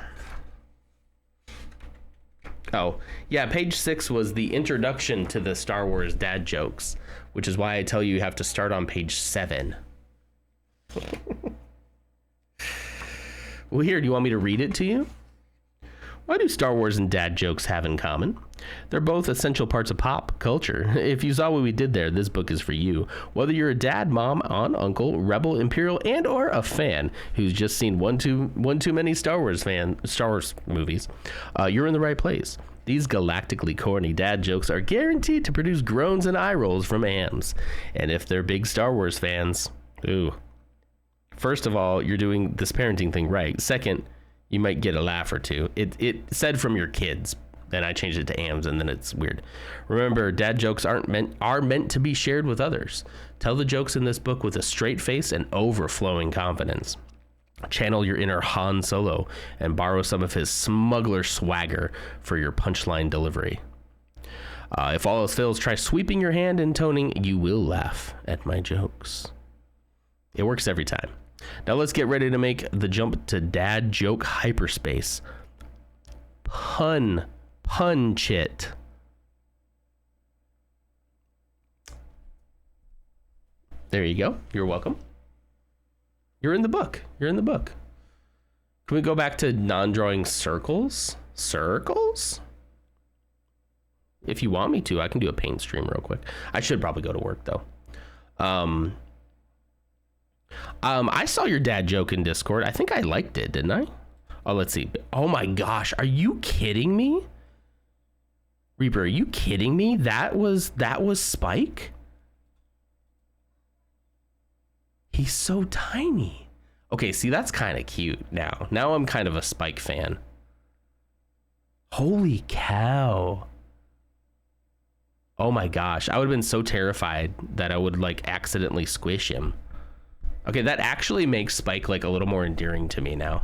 Oh, yeah, page 6 was the introduction to the Star Wars dad jokes, which is why I tell you have to start on page 7. Well, here, do you want me to read it to you? What do Star Wars and dad jokes have in common? They're both essential parts of pop culture. If you saw what we did there, this book is for you. Whether you're a dad, mom, aunt, uncle, rebel, imperial, and or a fan who's just seen one too many Star Wars movies, you're in the right place. These galactically corny dad jokes are guaranteed to produce groans and eye rolls from AMs. And if they're big Star Wars fans, ooh. First of all, you're doing this parenting thing right. Second, you might get a laugh or two. It said from your kids. Then I changed it to AMs, and then it's weird. Remember, dad jokes are meant to be shared with others. Tell the jokes in this book with a straight face and overflowing confidence. Channel your inner Han Solo and borrow some of his smuggler swagger for your punchline delivery. If all else fails, try sweeping your hand and toning. You will laugh at my jokes. It works every time. Now let's get ready to make the jump to dad joke hyperspace. Punch it. There you go. You're welcome. You're in the book. You're in the book. Can we go back to non-drawing circles? Circles? If you want me to, I can do a paint stream real quick. I should probably go to work though. I saw your dad joke in Discord. I think I liked it, didn't I? Oh, let's see. Oh my gosh, are you kidding me? Reaper, are you kidding me? That was Spike? He's so tiny. Okay, see, that's kind of cute now. Now I'm kind of a Spike fan. Holy cow. Oh my gosh, I would have been so terrified that I would like accidentally squish him. Okay, that actually makes Spike like a little more endearing to me now.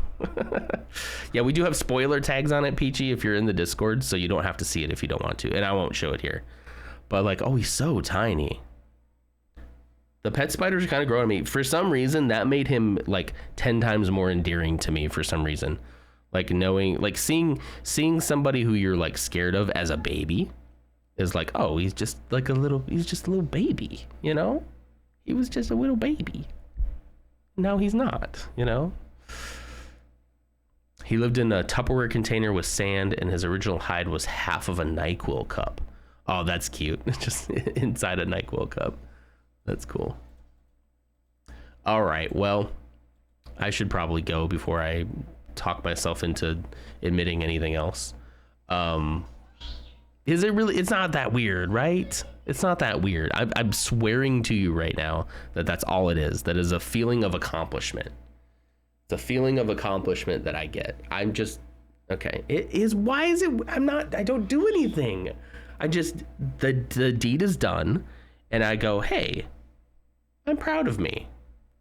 Yeah, we do have spoiler tags on it, Peachy, if you're in the Discord, so you don't have to see it if you don't want to, and I won't show it here. But like, oh, he's so tiny. The pet spiders are kind of growing on me. For some reason, that made him like 10 times more endearing to me for some reason. Like knowing, like seeing somebody who you're like scared of as a baby is like, oh, he's just a little baby, you know? He was just a little baby. Now he's not, you know? He lived in a Tupperware container with sand, and his original hide was half of a NyQuil cup. Oh, that's cute. Just inside a NyQuil cup. That's cool. All right, well, I should probably go before I talk myself into admitting anything else. Is it really? It's not that weird, right? It's not that weird. I'm swearing to you right now that that's all it is. That is a feeling of accomplishment. It's a feeling of accomplishment that I get. I'm just, okay. It is, why is it, I don't do anything. I just, the deed is done. And I go, hey, I'm proud of me.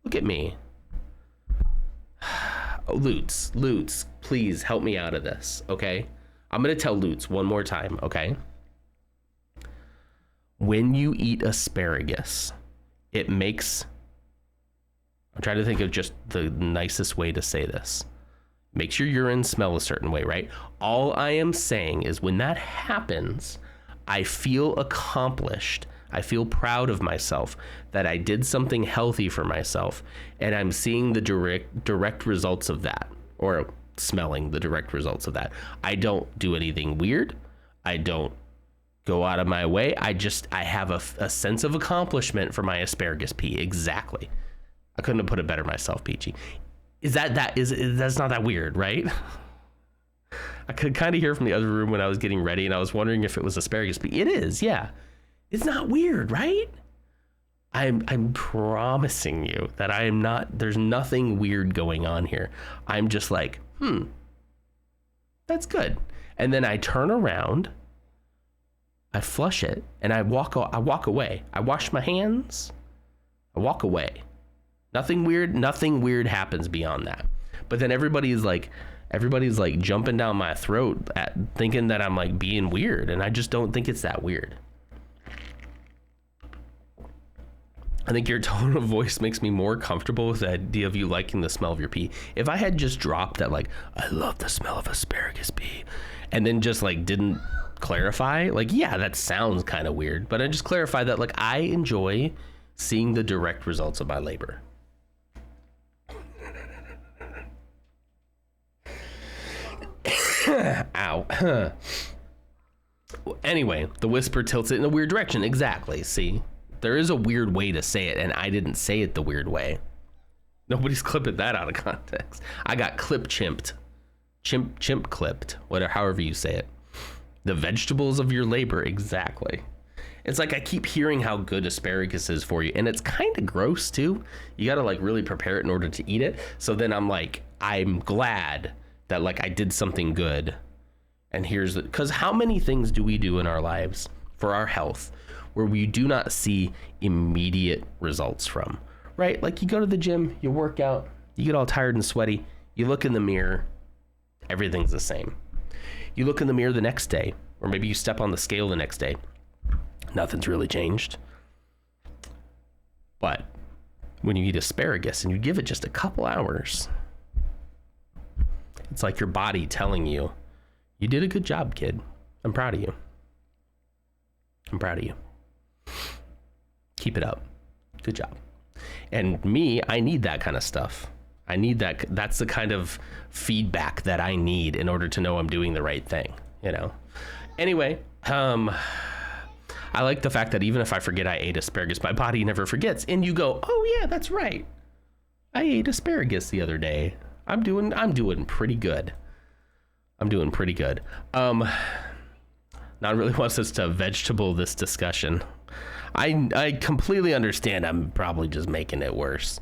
Look at me. Oh, Lutz, please help me out of this, okay? I'm going to tell Lutz one more time, okay? When you eat asparagus, it makes... I'm trying to think of just the nicest way to say this. Makes your urine smell a certain way, right? All I am saying is when that happens, I feel accomplished. I feel proud of myself that I did something healthy for myself, and I'm seeing the direct results of that, or smelling the direct results of that. I don't do anything weird. I don't go out of my way. I have a sense of accomplishment for my asparagus pee. Exactly. I couldn't have put it better myself, Peachy. That's not that weird, right? I could kind of hear from the other room when I was getting ready, and I was wondering if it was asparagus pea. It is, yeah. It's not weird, right? I'm promising you that I am not, there's nothing weird going on here. I'm just like, that's good. And then I turn around, I flush it, and I walk away. I wash my hands, I walk away. Nothing weird happens beyond that. But then everybody's like jumping down my throat at thinking that I'm like being weird, and I just don't think it's that weird. I think your tone of voice makes me more comfortable with the idea of you liking the smell of your pee. If I had just dropped that, like, I love the smell of asparagus pee, and then just like didn't clarify, like, yeah, that sounds kind of weird, but I just clarified that, like, I enjoy seeing the direct results of my labor. Ow. Anyway, the whisper tilts it in a weird direction. Exactly. See? There is a weird way to say it, and I didn't say it the weird way. Nobody's clipping that out of context. I got chimped. Chimp clipped. Whatever, however you say it. The vegetables of your labor, exactly. It's like I keep hearing how good asparagus is for you, and it's kind of gross too. You gotta like really prepare it in order to eat it. So then I'm like, I'm glad that like I did something good. And here's the, because how many things do we do in our lives for our health where we do not see immediate results from, right? Like you go to the gym, you work out, you get all tired and sweaty, you look in the mirror, everything's the same. You look in the mirror the next day, or maybe you step on the scale the next day, nothing's really changed. But when you eat asparagus and you give it just a couple hours, it's like your body telling you, you did a good job, kid. I'm proud of you. I'm proud of you. Keep it up. Good job. And me, I need that kind of stuff. I need that. That's the kind of feedback that I need in order to know I'm doing the right thing, you know? Anyway, I like the fact that even if I forget I ate asparagus, my body never forgets. And you go, oh yeah, that's right. I ate asparagus the other day. I'm doing pretty good. I'm doing pretty good. Not really wants us to vegetable this discussion. I completely understand. I'm probably just making it worse.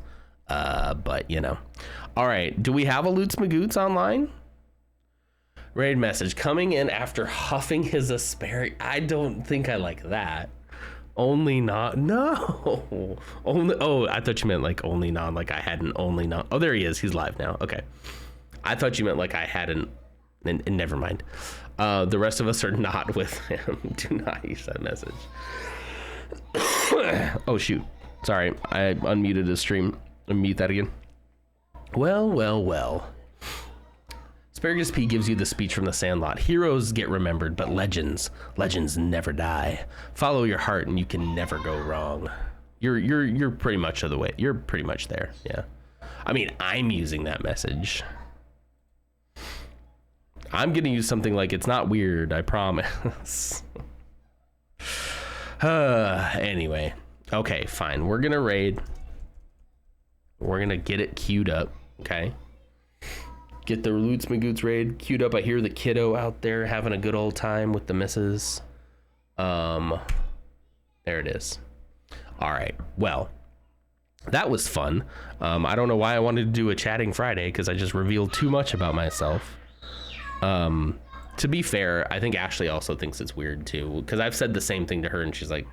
But you know. All right. Do we have a Lutz Magoots online? Raid message coming in after huffing his asparagus. I don't think I like that. Only not. No. Only. Oh, I thought you meant like only non. Like I hadn't only non. Oh, there he is. He's live now. Okay. I thought you meant like I hadn't. And never mind. The rest of us are not with him. Do not use that message. Oh, shoot. Sorry. I unmuted the stream. Unmute that again. Well. Asparagus P gives you the speech from The Sandlot. Heroes get remembered, but legends never die. Follow your heart and you can never go wrong. You're pretty much of the way. You're pretty much there. Yeah. I mean, I'm using that message. I'm going to use something like, it's not weird, I promise. Anyway. Okay, fine. We're going to raid. We're going to get it queued up. Okay. Get the Lutz Magoots raid queued up. I hear the kiddo out there having a good old time with the missus. There it is. All right. Well, that was fun. I don't know why I wanted to do a chatting Friday because I just revealed too much about myself. To be fair, I think Ashley also thinks it's weird too, because I've said the same thing to her and she's like,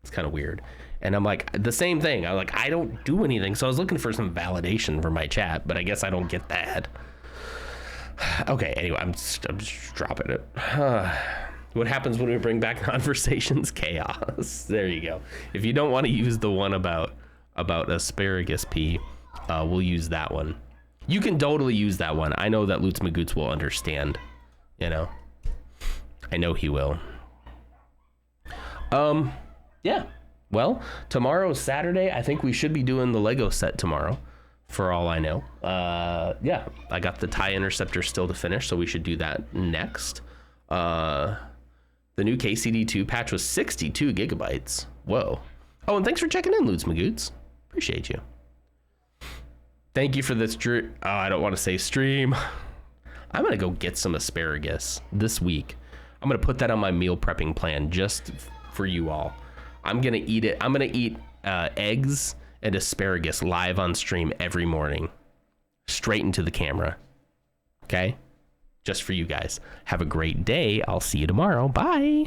it's kind of weird. And I'm like, the same thing. I'm like, I don't do anything. So I was looking for some validation for my chat, but I guess I don't get that. Okay, anyway, I'm just dropping it. What happens when we bring back n0nversations? Chaos. There you go. If you don't want to use the one about asparagus pea, we'll use that one. You can totally use that one. I know that Lutz Magoots will understand, you know. I know he will. Yeah. Well, tomorrow's Saturday. I think we should be doing the Lego set tomorrow, for all I know. Yeah, I got the TIE Interceptor still to finish, so we should do that next. The new KCD2 patch was 62 gigabytes. Whoa. Oh, and thanks for checking in, Lutz Magoots. Appreciate you. Thank you for this. Oh, I don't want to say stream. I'm going to go get some asparagus this week. I'm going to put that on my meal prepping plan just for you all. I'm going to eat it. I'm going to eat eggs and asparagus live on stream every morning, straight into the camera. Okay? Just for you guys. Have a great day. I'll see you tomorrow. Bye.